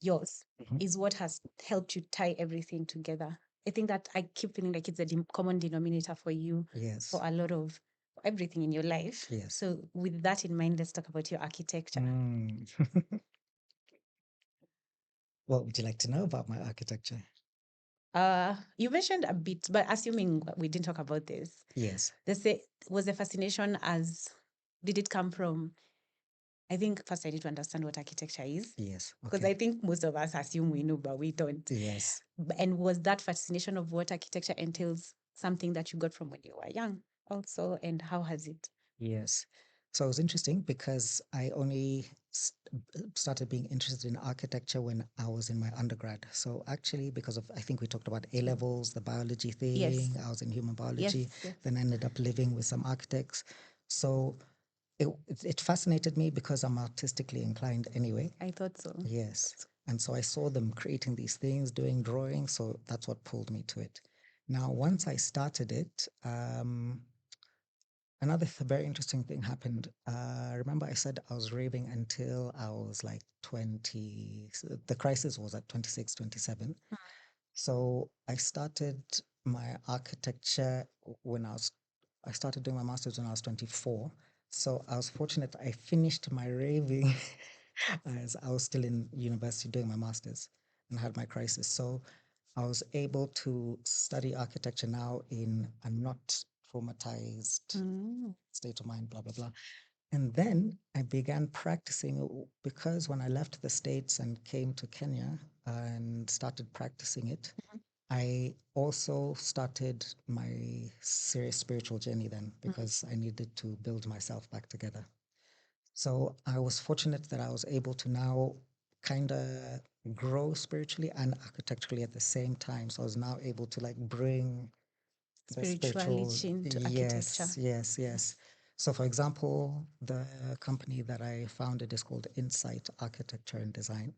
yours is what has helped you tie everything together. I think that I keep feeling like it's a common denominator for you Yes. for a lot of everything in your life. Yes. So with that in mind, let's talk about your architecture. What would you like to know about my architecture? You mentioned a bit, but assuming we didn't talk about this, Yes. Was the fascination did it come from? I think first I need to understand what architecture is. Yes. Because Okay. I think most of us assume we know, but we don't. Yes. And was that fascination of what architecture entails something that you got from when you were young also? And how has it? Yes. So it was interesting because I only started being interested in architecture when I was in my undergrad. So actually, because of, I think we talked about A levels, the biology thing, Yes. I was in human biology, Yes. then ended up living with some architects. So it fascinated me because I'm artistically inclined anyway. I thought so. Yes. And so I saw them creating these things, doing drawings. So that's what pulled me to it. Now, once I started it, another very interesting thing happened. Remember, I said I was raving until I was like 20. The crisis was at 26, 27. So I started my architecture when I started doing my master's when I was 24. So I was fortunate I finished my raving as I was still in university doing my master's and had my crisis. So I was able to study architecture now in a not traumatized state of mind, blah, blah, blah. And then I began practicing because when I left the States and came to Kenya and started practicing it, I also started my serious spiritual journey then because I needed to build myself back together. So I was fortunate that I was able to now kind of grow spiritually and architecturally at the same time. So I was now able to like bring the spiritual, Spirituality into architecture. yes. So for example, the company that I founded is called Insight Architecture and Design.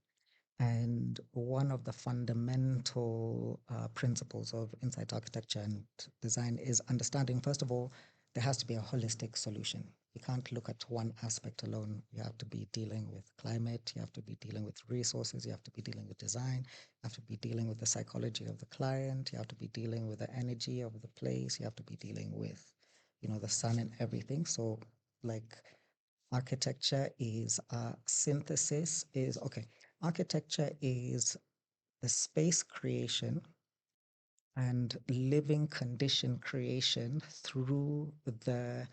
And one of the fundamental principles of insight architecture and design is understanding, first of all, there has to be a holistic solution. You can't look at one aspect alone. You have to be dealing with climate, you have to be dealing with resources, you have to be dealing with design, you have to be dealing with the psychology of the client, you have to be dealing with the energy of the place, you have to be dealing with, the sun and everything. So like architecture is a synthesis, is okay. Architecture is the space creation and living condition creation through the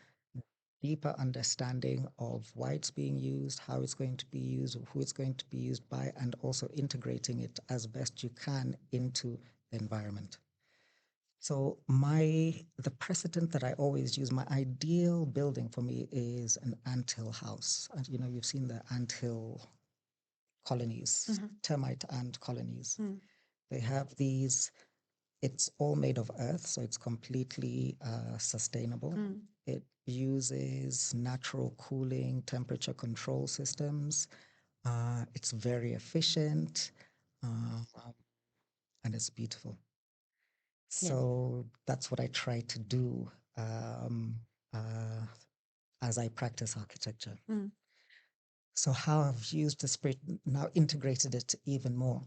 deeper understanding of why it's being used, how it's going to be used, who it's going to be used by, and also integrating it as best you can into the environment. So the precedent that I always use, my ideal building for me is an anthill house. And you've seen the anthill colonies, termite ant colonies. They have these, it's all made of earth, so it's completely sustainable. It uses natural cooling, temperature control systems. It's very efficient, and it's beautiful. So that's what I try to do uh, as I practice architecture. So how I've used the spirit, now integrated it even more.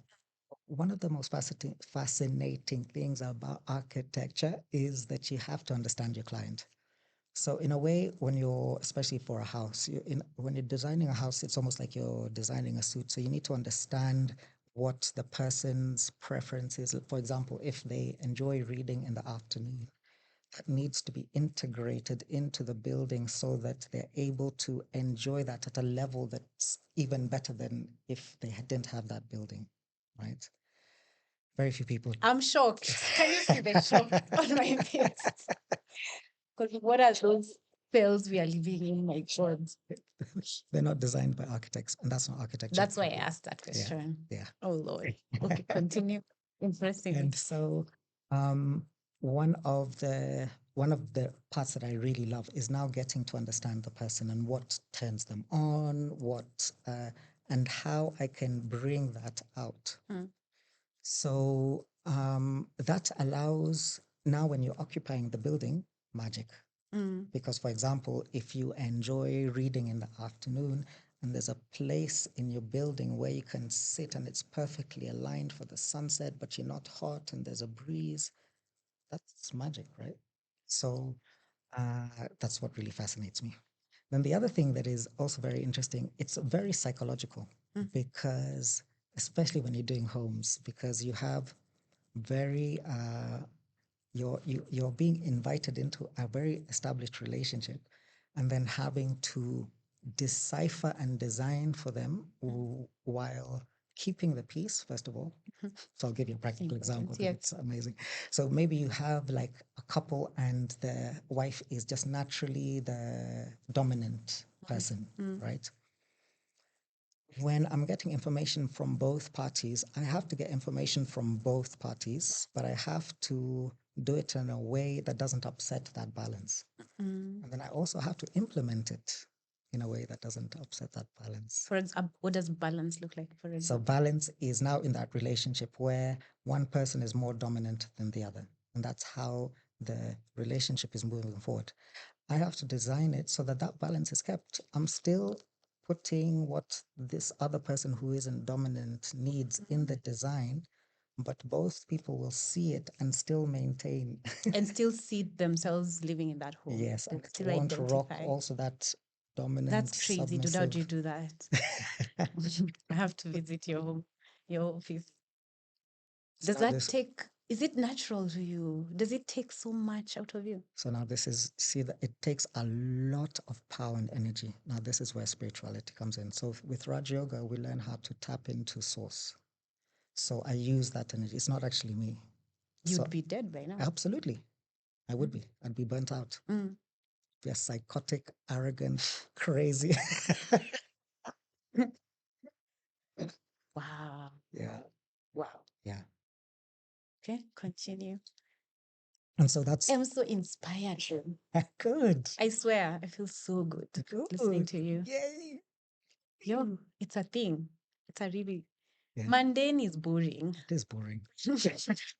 One of the most fascinating things about architecture is that you have to understand your client. So in a way, when you're, especially for a house, when you're designing a house, it's almost like you're designing a suit. So you need to understand what the person's preference is. For example, if they enjoy reading in the afternoon, that needs to be integrated into the building so that they're able to enjoy that at a level that's even better than if they didn't have that building, right? Very few people. I'm shocked. Can you see the shock on my face? Because what are those cells we are living in? My God. They're not designed by architects, and that's not architecture. That's why I asked that question. Yeah. Oh, Lord. Okay, continue. Interesting. And so one of the parts that I really love is now getting to understand the person and what turns them on, and how I can bring that out. So that allows, now when you're occupying the building, magic. Because, for example, if you enjoy reading in the afternoon and there's a place in your building where you can sit and it's perfectly aligned for the sunset, but you're not hot and there's a breeze, that's magic, right? So that's what really fascinates me. Then the other thing that is also very interesting, it's very psychological because, especially when you're doing homes, because you have very you're being invited into a very established relationship and then having to decipher and design for them while keeping the peace, first of all. So I'll give you a practical example. Yes. It's amazing. So maybe you have like a couple and the wife is just naturally the dominant person, right? When I'm getting information from both parties, I have to get information from both parties, but I have to do it in a way that doesn't upset that balance. And then I also have to implement it, in a way that doesn't upset that balance. For example, what does balance look like, for So example? balance is now in that relationship where one person is more dominant than the other. And that's how the relationship is moving forward. I have to design it so that that balance is kept. I'm still putting what this other person who isn't dominant needs in the design, but both people will see it and still maintain. And still see themselves living in that home. Yes, They'll and it still won't rock identify. also that dominant, That's crazy, dude. How do you submissive. do that? I have to visit your home, your office. So Does now that take, is it natural to you? Does it take so much out of you? So now this is, see that it takes a lot of power and energy. Now this is where spirituality comes in. So with Raj Yoga, we learn how to tap into source. So I use that energy. It's not actually me. You'd So be dead by now. absolutely, I would be. I'd be burnt out. Mm. Be a psychotic, arrogant, crazy. Wow. Yeah, Wow. yeah. Okay, continue. And so that's I'm so inspired. good. I swear, I feel so good listening Good. to you. Yay. Yo, it's a thing. It's a really Yeah, mundane is boring. it is boring.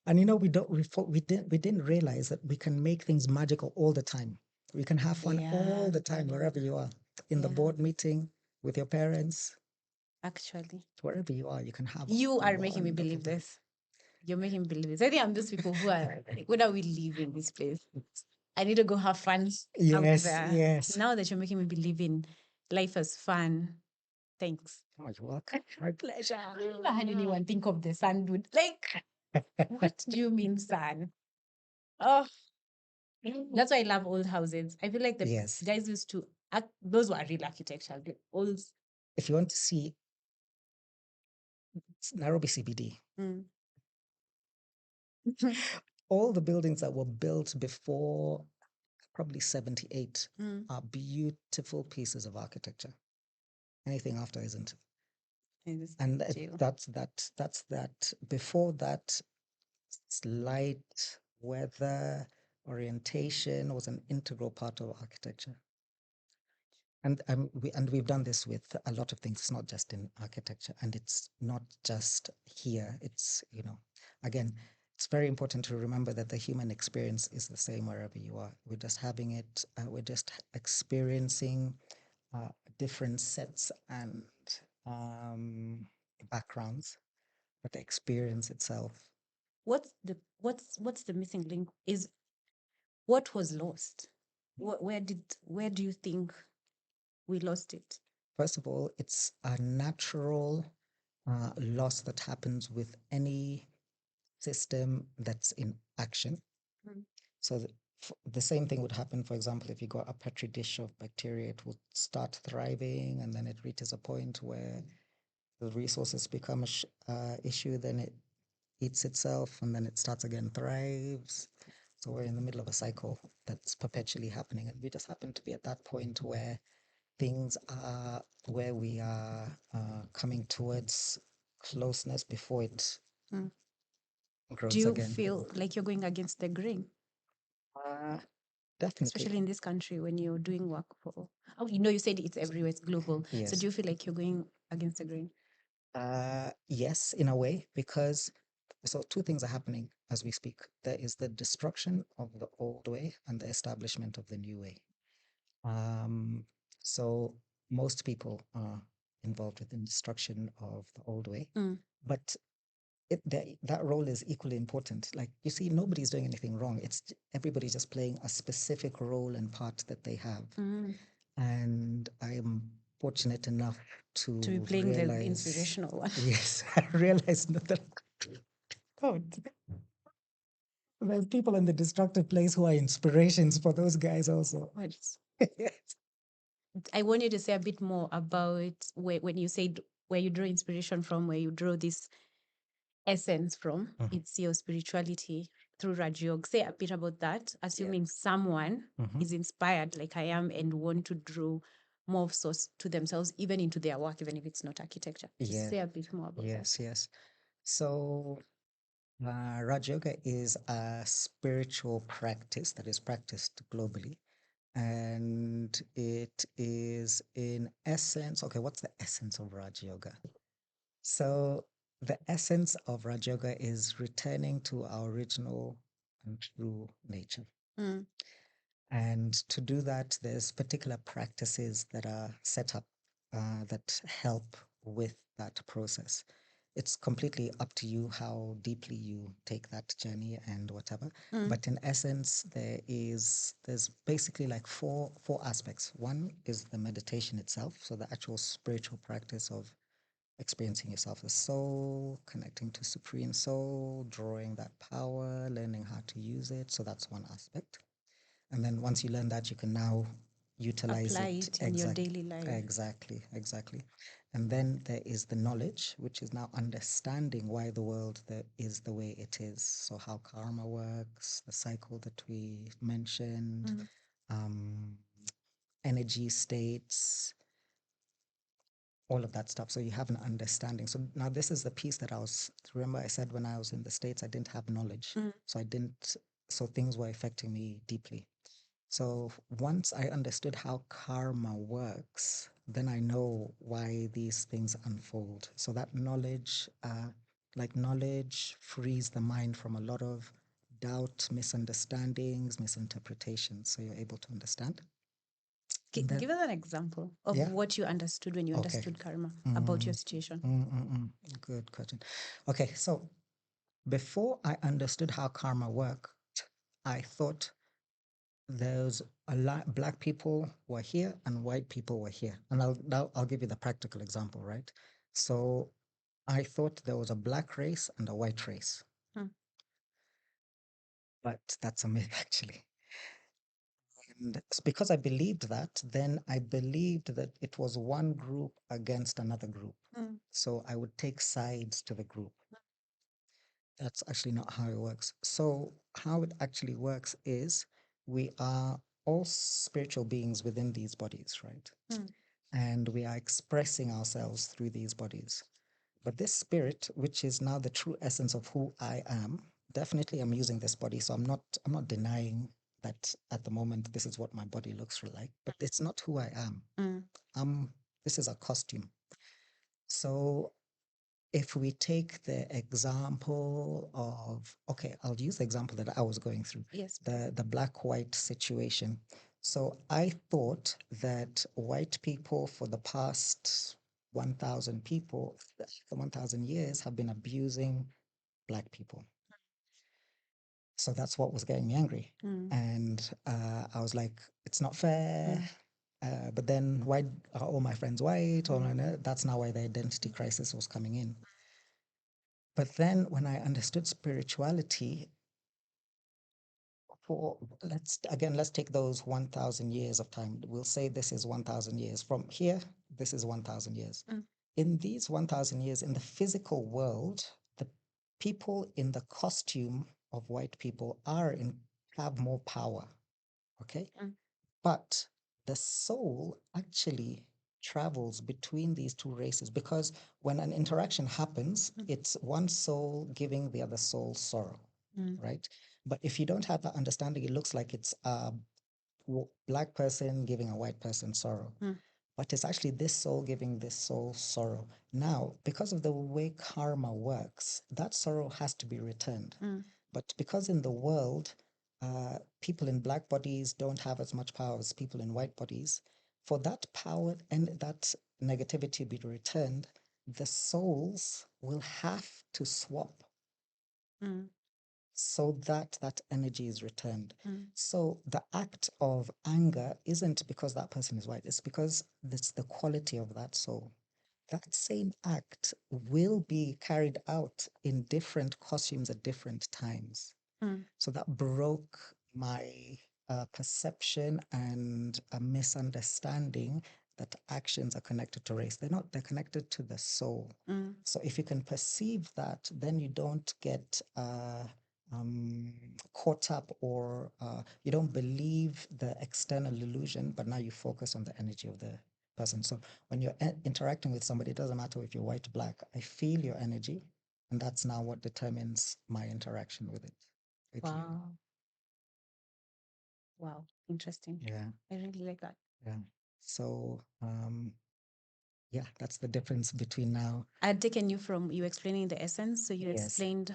And you know, we didn't realize that we can make things magical all the time. We can have fun all Yeah. the time wherever you are. In the Yeah. board meeting, with your parents, Actually, wherever you are, you can have you are making me wonderful believe time. this. You're making me believe this. I think I'm those people who are like, when are we leaving this place? I need to go have fun out Yes, there. yes. Now that you're making me believe in life as fun, thanks. Oh, you're welcome. My pleasure. I've never had anyone think of the sun, dude. Like, what do you mean, sun? Oh, that's why I love old houses. I feel like the Yes. guys used to act, those were real architecture. The old. If you want to see Nairobi CBD, Mm. all the buildings that were built before probably 78 Mm. are beautiful pieces of architecture. Anything after isn't. And Jail. that's that. Before that, light, weather, orientation was an integral part of architecture. And we've done this with a lot of things. It's not just in architecture, and it's not just here. It's, you know, again, it's very important to remember that the human experience is the same wherever you are. We're just having it. We're just experiencing different sets and backgrounds, but the experience itself. What's the missing link? Is what was lost? Where do you think we lost it? First of all, it's a natural loss that happens with any system that's in action. Mm. So the same thing would happen, for example, if you got a petri dish of bacteria, it would start thriving and then it reaches a point where the resources become an issue, then it eats itself and then it starts again, thrives. So we're in the middle of a cycle that's perpetually happening. And we just happen to be at that point where things are, where we are coming towards closeness before it Mm. Do grows you again. feel like you're going against the grain, Definitely. especially in this country when you're doing work for? Oh, you said it's everywhere, it's global. So Yes. do you feel like you're going against the grain? Yes, in a way, because so two things are happening as we speak. There is the destruction of the old way and the establishment of the new way. Um, so most people are involved with the destruction of the old way, Mm. but that role is equally important. Like you see, nobody's doing anything wrong. Everybody's just playing a specific role and part that they have. Mm. And I'm fortunate enough to To be playing the realize, inspirational one. yes, I realize that there's people in the destructive place who are inspirations for those guys also. What? Yes. I want you to say a bit more about when you said where you draw inspiration from, where you draw this essence from. Mhm. It's your spirituality through Raj Yoga. Say a bit about that, assuming someone Mhm. is inspired like I am and want to draw more of source to themselves, even into their work, even if it's not architecture. Just Yeah. say a bit more about that. Yes. So Raj Yoga is a spiritual practice that is practiced globally. And it is in essence, okay, what's the essence of Raj Yoga? So the essence of Raj Yoga is returning to our original and true nature. Mm. And to do that, there's particular practices that are set up that help with that process. It's completely up to you how deeply you take that journey and whatever. Mm. But in essence, there's basically like four aspects. One is the meditation itself, so the actual spiritual practice of experiencing yourself as soul, connecting to supreme soul, drawing that power, learning how to use it. So that's one aspect. And then once you learn that, you can now utilize Apply it it in your daily life. Exactly. And then there is the knowledge, which is now understanding why the world is the way it is. So how karma works, the cycle that we mentioned, energy states, all of that stuff. So you have an understanding. So now this is the piece that remember I said when I was in the States, I didn't have knowledge. So things were affecting me deeply. So once I understood how karma works, then I know why these things unfold. So that knowledge, knowledge frees the mind from a lot of doubt, misunderstandings, misinterpretations. So you're able to understand. Give us an example of what you understood when you understood karma about your situation. Good question. Okay, so before I understood how karma worked, I thought there's a lot black people were here and white people were here. And I'll give you the practical example, right? So I thought there was a black race and a white race. But that's a myth actually. And because I believed that, then I believed that it was one group against another group. So I would take sides to the group. That's actually not how it works. So how it actually works is we are all spiritual beings within these bodies, right? And we are expressing ourselves through these bodies. But this spirit, which is now the true essence of who I am, definitely I'm using this body. So I'm not denying that at the moment this is what my body looks like, but it's not who I am. This is a costume. So if we take the example of, okay, I'll use the example that I was going through. Yes. The black-white situation. So I thought that white people for the past 1,000 people, 1,000 years have been abusing black people. So that's what was getting me angry. And I was like, it's not fair. But then why are all my friends white? That's now why the identity crisis was coming in. But then when I understood spirituality, let's take those 1,000 years of time. We'll say this is 1,000 years. From here, this is 1,000 years. In these 1,000 years, in the physical world, the people in the costume of white people have more power. Okay? But the soul actually travels between these two races because when an interaction happens, it's one soul giving the other soul sorrow, right? But if you don't have that understanding, it looks like it's a black person giving a white person sorrow. But it's actually this soul giving this soul sorrow. Now, because of the way karma works, that sorrow has to be returned. But because in the world, people in black bodies don't have as much power as people in white bodies, for that power and that negativity to be returned, the souls will have to swap so that that energy is returned. So the act of anger isn't because that person is white, it's because it's the quality of that soul. That same act will be carried out in different costumes at different times. So that broke my perception and a misunderstanding that actions are connected to race. They're not, they're connected to the soul. So if you can perceive that, then you don't get caught up or you don't believe the external illusion, but now you focus on the energy of the person. So when you're interacting with somebody, it doesn't matter if you're white, black, I feel your energy. And that's now what determines my interaction with it. Wow. Wow. Interesting. Yeah. I really like that. Yeah. So, yeah, that's the difference between now. I had taken you from you explaining the essence. So you Yes. explained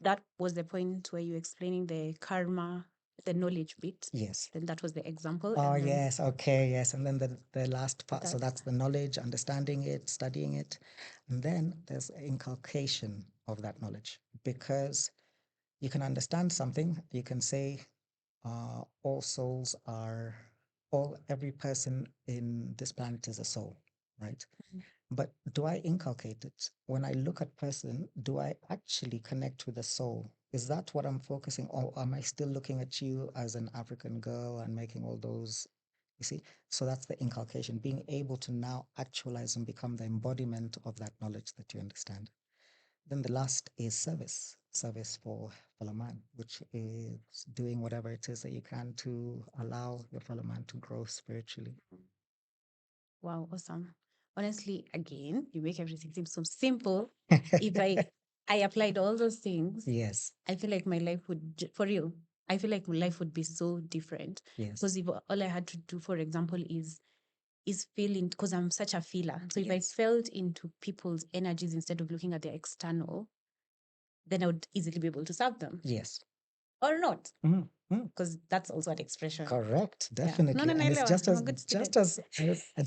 that was the point where you explaining the karma, the knowledge bit. Yes. Then that was the example. Oh, and then yes. Okay. Yes. And then the last part. So that. that's the knowledge, understanding it, studying it. And then there's inculcation of that knowledge, because you can understand something. You can say, all souls are, every person in this planet is a soul, right? Mhm. But do I inculcate it? When I look at person, do I actually connect with the soul? Is that what I'm focusing on? Or am I still looking at you as an African girl and making all those, you see? So that's the inculcation, being able to now actualize and become the embodiment of that knowledge that you understand. Then the last is service for fellow man, which is doing whatever it is that you can to allow your fellow man to grow spiritually. Wow, awesome. Honestly, again, you make everything seem so simple. If I applied all those things, Yes, I feel like my life would, for real, I feel like my life would be so different. yes, Because if all I had to do, for example, is feel in, because I'm such a feeler. So if I yes, felt into people's energies instead of looking at their external, then I would easily be able to serve them. yes. Or not, Mm, mm. because that's also an expression. Correct, Yeah. definitely. No, And it's just I'm as a good student.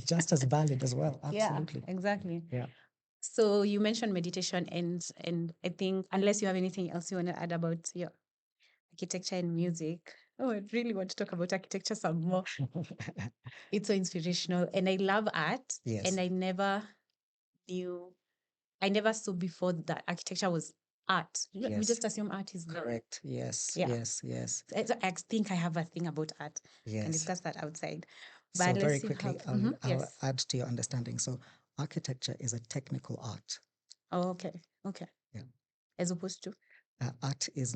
just as valid as well. Yeah, Absolutely. exactly. Yeah. So you mentioned meditation, and I think unless you have anything else you want to add about your architecture and music. Oh, I really want to talk about architecture some more. It's so inspirational, and I love art. Yes. And I never knew, I never saw before that architecture was art. We Yes. just assume art is Correct. Yes. Yeah. Yes. Yes. So I think I have a thing about art. Can Yes. discuss that outside. So But very let's see quickly, how. I'll Yes. add to your understanding. So architecture is a technical art. Oh, okay. Okay. Yeah. As opposed to. Art is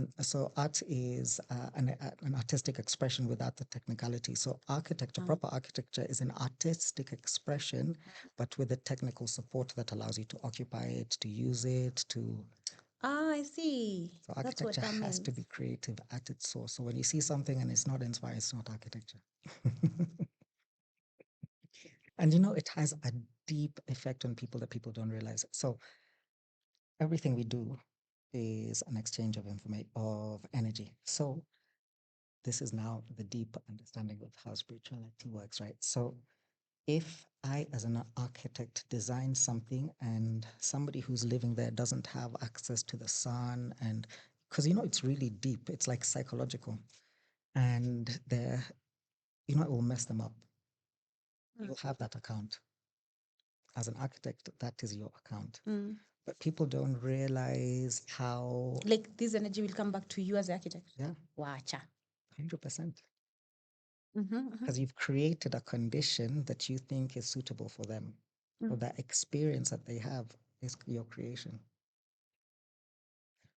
an artistic expression without the technicality. So architecture, proper architecture, is an artistic expression, but with the technical support that allows you to occupy it, to use it, to. I see. So That's what architecture that has to means. be creative at its source. So when you see something and it's not inspired, it's not architecture. And it has a deep effect on people that people don't realize. So everything we do is an exchange of information, of energy. So this is now the deep understanding of how spirituality works, right? So if I, as an architect, design something and somebody who's living there doesn't have access to the sun, and because it's really deep, it's like psychological, and it will mess them up. You'll have that account. As an architect, that is your account. But people don't realize how. Like this energy will come back to you as the architect. Yeah. Wacha. 100%. Because you've created a condition that you think is suitable for them. So that experience that they have is your creation.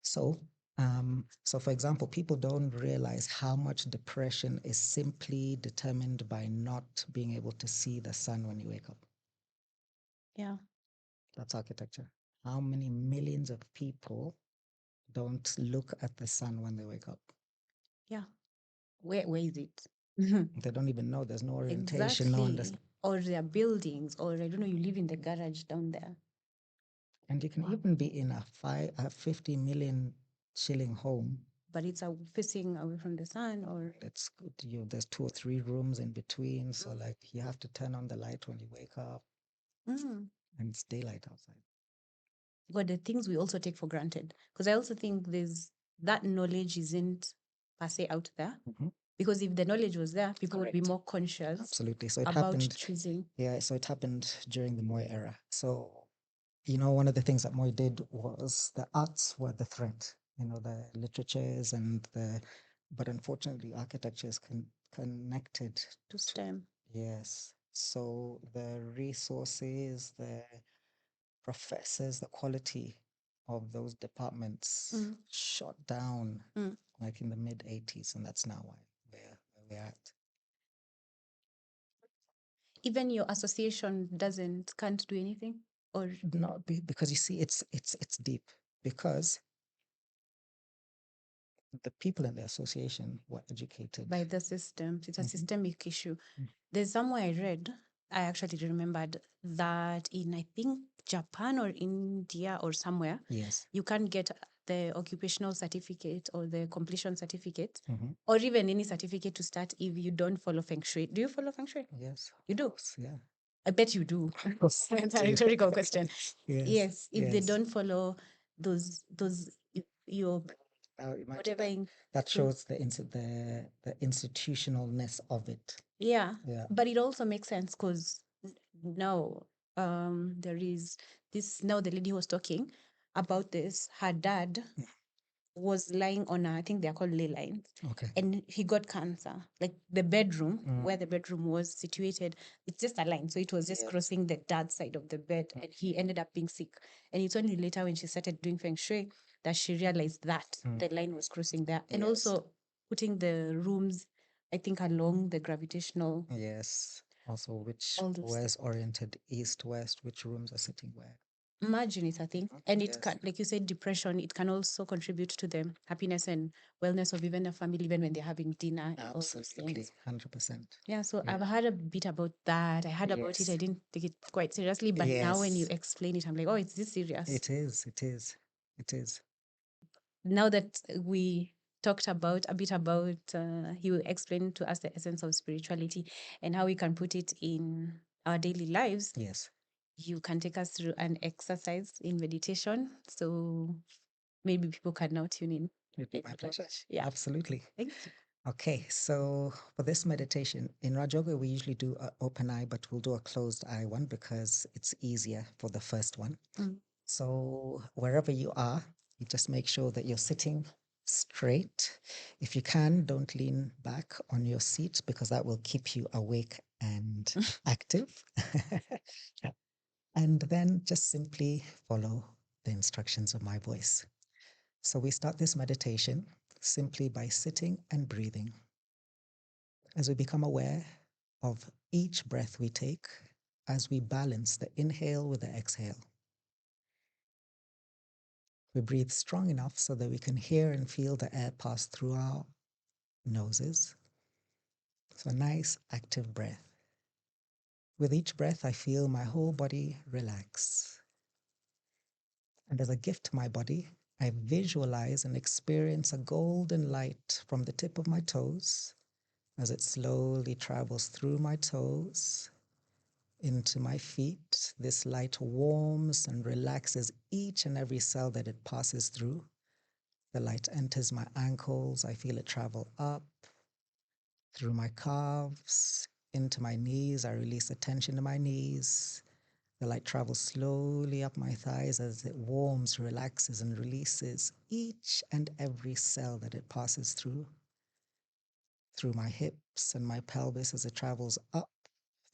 So, for example, people don't realize how much depression is simply determined by not being able to see the sun when you wake up. Yeah. That's architecture. How many millions of people don't look at the sun when they wake up? Yeah. Where is it? They don't even know. There's no orientation, no understanding. Or their buildings, or I don't know, you live in the garage down there. And you can even be in a 50 million shilling home, but it's facing away from the sun, or that's good. There's 2 or 3 rooms in between, so like you have to turn on the light when you wake up, and it's daylight outside. But the things we also take for granted, because I also think there's that knowledge isn't per se out there. Because if the knowledge was there, people would be more conscious. Absolutely. So it about happened. choosing. Yeah. So it happened during the Moy era. So one of the things that Moy did was the arts were the threat. The literatures but unfortunately, architecture is connected To STEM. Yes. So the resources, the professors, the quality of those departments shot down like in the mid 80s, and that's now where we're at. Even your association can't do anything, or No, because you see, it's deep, because the people in the association were educated by the system. It's a Mhm. systemic issue. Mm. There's somewhere I read, I actually remembered that in, I think, Japan or India or somewhere, Yes. you can't get the occupational certificate or the completion certificate Mhm. or even any certificate to start if you don't follow Feng Shui. Do you follow Feng Shui? Yes. You do? Yeah. I bet you do. Of course. It's a rhetorical question. Yes. Yes, if they Yes. don't follow your Now imagine whatever that. in, That shows the institutionalness of it. yeah, Yeah. but it also makes sense because now there is this, now the lady who was talking about this, her dad was lying on a, I think they're called ley lines, Okay. and he got cancer. Like the bedroom, Mm. where the bedroom was situated, it's just a line. So it was just Yes. crossing the dad's side of the bed, and he ended up being sick. And it's only later when she started doing Feng Shui that she realized that the line was crossing there. And Yes. also putting the rooms, I think, along the gravitational. Yes. Also, which All those was oriented east west, which rooms are sitting where. Imagine it's a thing. And it Yes. can, like you said, depression, it can also contribute to the happiness and wellness of even a family, even when they're having dinner and all those Absolutely. things. 100%. Yeah, so Yeah. I've heard a bit about that. I heard about it. I Yes. didn't take it quite seriously, but now when you Yes. explain it, I'm like, oh, it's this serious. It is. It is. It is. Now that we talked about a bit about, he will explain to us the essence of spirituality and how we can put it in our daily lives. Yes. You can take us through an exercise in meditation. So maybe people can now tune in. It'd be and my watch. pleasure. Yeah. Absolutely. Thank you. Okay, so for this meditation, in Raj Yoga, we usually do an open eye, but we'll do a closed eye one because it's easier for the first one. Mm. So wherever you are, you just make sure that you're sitting straight. If you can, don't lean back on your seat because that will keep you awake and active. Yeah. And then just simply follow the instructions of my voice. So we start this meditation simply by sitting and breathing. As we become aware of each breath we take, as we balance the inhale with the exhale. We breathe strong enough so that we can hear and feel the air pass through our noses. So a nice active breath. With each breath, I feel my whole body relax. And as a gift to my body, I visualize and experience a golden light from the tip of my toes as it slowly travels through my toes into my feet. This light warms and relaxes each and every cell that it passes through. The light enters my ankles. I feel it travel up through my calves, into my knees. I release the tension in my knees. The light travels slowly up my thighs as it warms, relaxes, and releases each and every cell that it passes through my hips and my pelvis as it travels up,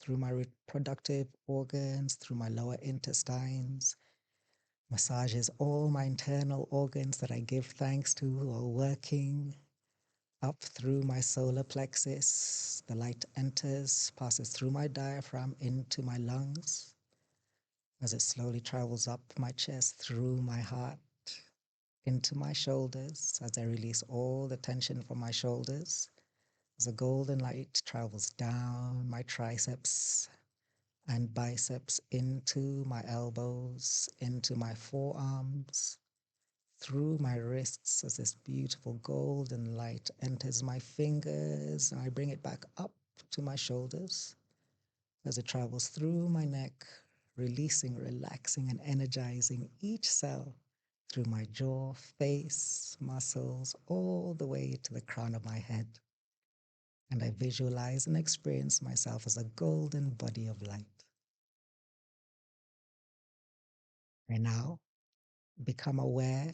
through my reproductive organs, through my lower intestines, massages all my internal organs that I give thanks to who are working, up through my solar plexus. The light enters, passes through my diaphragm into my lungs as it slowly travels up my chest, through my heart, into my shoulders as I release all the tension from my shoulders. As the golden light travels down my triceps and biceps into my elbows, into my forearms, through my wrists as this beautiful golden light enters my fingers, and I bring it back up to my shoulders as it travels through my neck, releasing, relaxing, and energizing each cell through my jaw, face, muscles, all the way to the crown of my head. And I visualize and experience myself as a golden body of light. I now become aware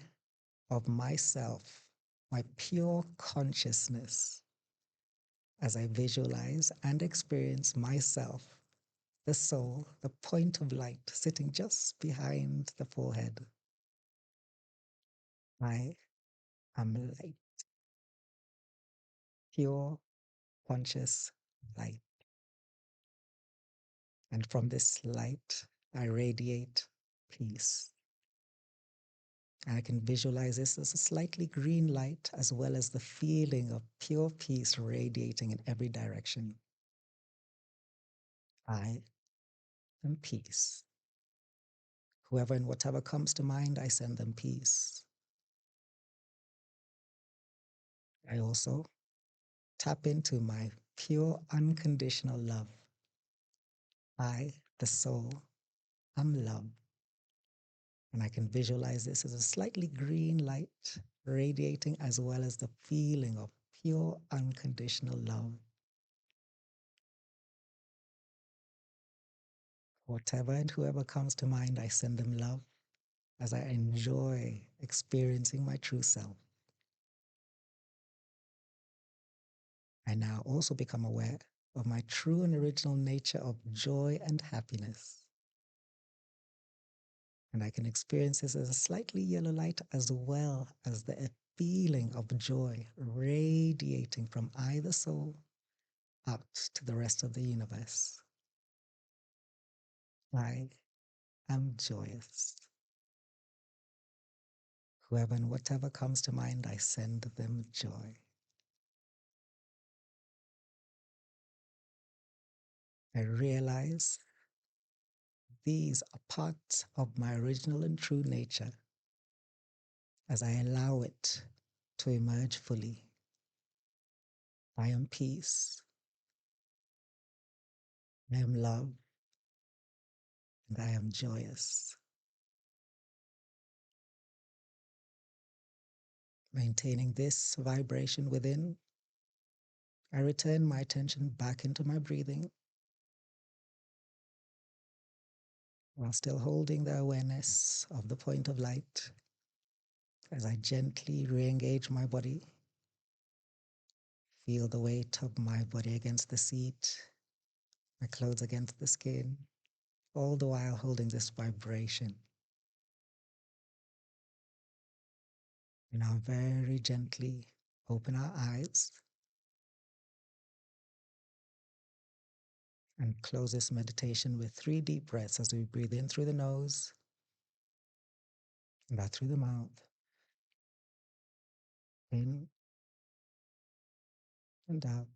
of myself, my pure consciousness, as I visualize and experience myself, the soul, the point of light sitting just behind the forehead. I am light, pure conscious light. And from this light, I radiate peace. And I can visualize this as a slightly green light, as well as the feeling of pure peace radiating in every direction. I am peace. Whoever and whatever comes to mind, I send them peace. I also tap into my pure unconditional love. I, the soul, am love. And I can visualize this as a slightly green light radiating, as well as the feeling of pure unconditional love. Whatever and whoever comes to mind, I send them love as I enjoy experiencing my true self. I now also become aware of my true and original nature of joy and happiness. And I can experience this as a slightly yellow light, as well as the feeling of joy radiating from either soul out to the rest of the universe. I am joyous. Whoever and whatever comes to mind, I send them joy. I realize these are parts of my original and true nature as I allow it to emerge fully. I am peace. I am love. And I am joyous. Maintaining this vibration within, I return my attention back into my breathing while still holding the awareness of the point of light as I gently re-engage my body. Feel the weight of my body against the seat, my clothes against the skin, all the while holding this vibration. We now very gently open our eyes and close this meditation with 3 deep breaths as we breathe in through the nose and out through the mouth. In and out.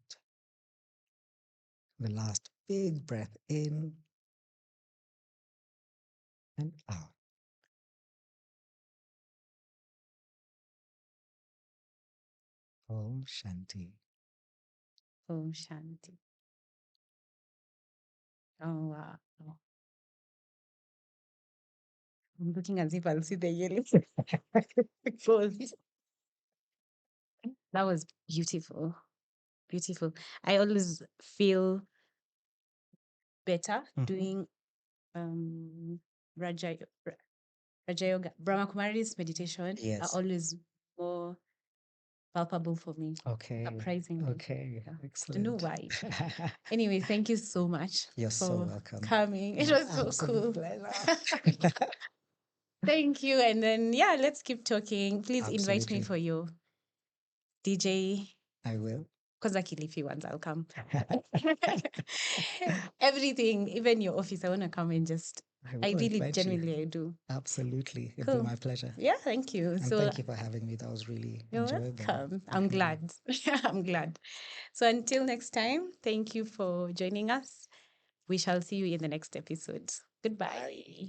The last big breath in and out. Om Shanti. Om Shanti. Oh, wow. I'm looking as if I'll see the yellow. Because that was beautiful. Beautiful. I always feel better doing Raja, Raja Yoga. Brahma Kumari's meditation are Yes. always more palpable for me. Okay. Surprisingly. Okay. Yeah. Excellent. I don't know why. Anyway, thank you so much You're so for welcome. coming. It My was so absolute cool. pleasure. Thank you. And then, yeah, let's keep talking. Please invite me Absolutely. for your DJ. I will. Kwanza Kilifi ones, I'll come. Everything, even your office, I want to come and just, I will really, invite you. genuinely, I do. Absolutely. It'd Cool. be my pleasure. Yeah, thank you. And So thank you for having me. That was really you're enjoyable. welcome. I'm glad. I'm glad. So until next time, thank you for joining us. We shall see you in the next episode. Goodbye. Bye.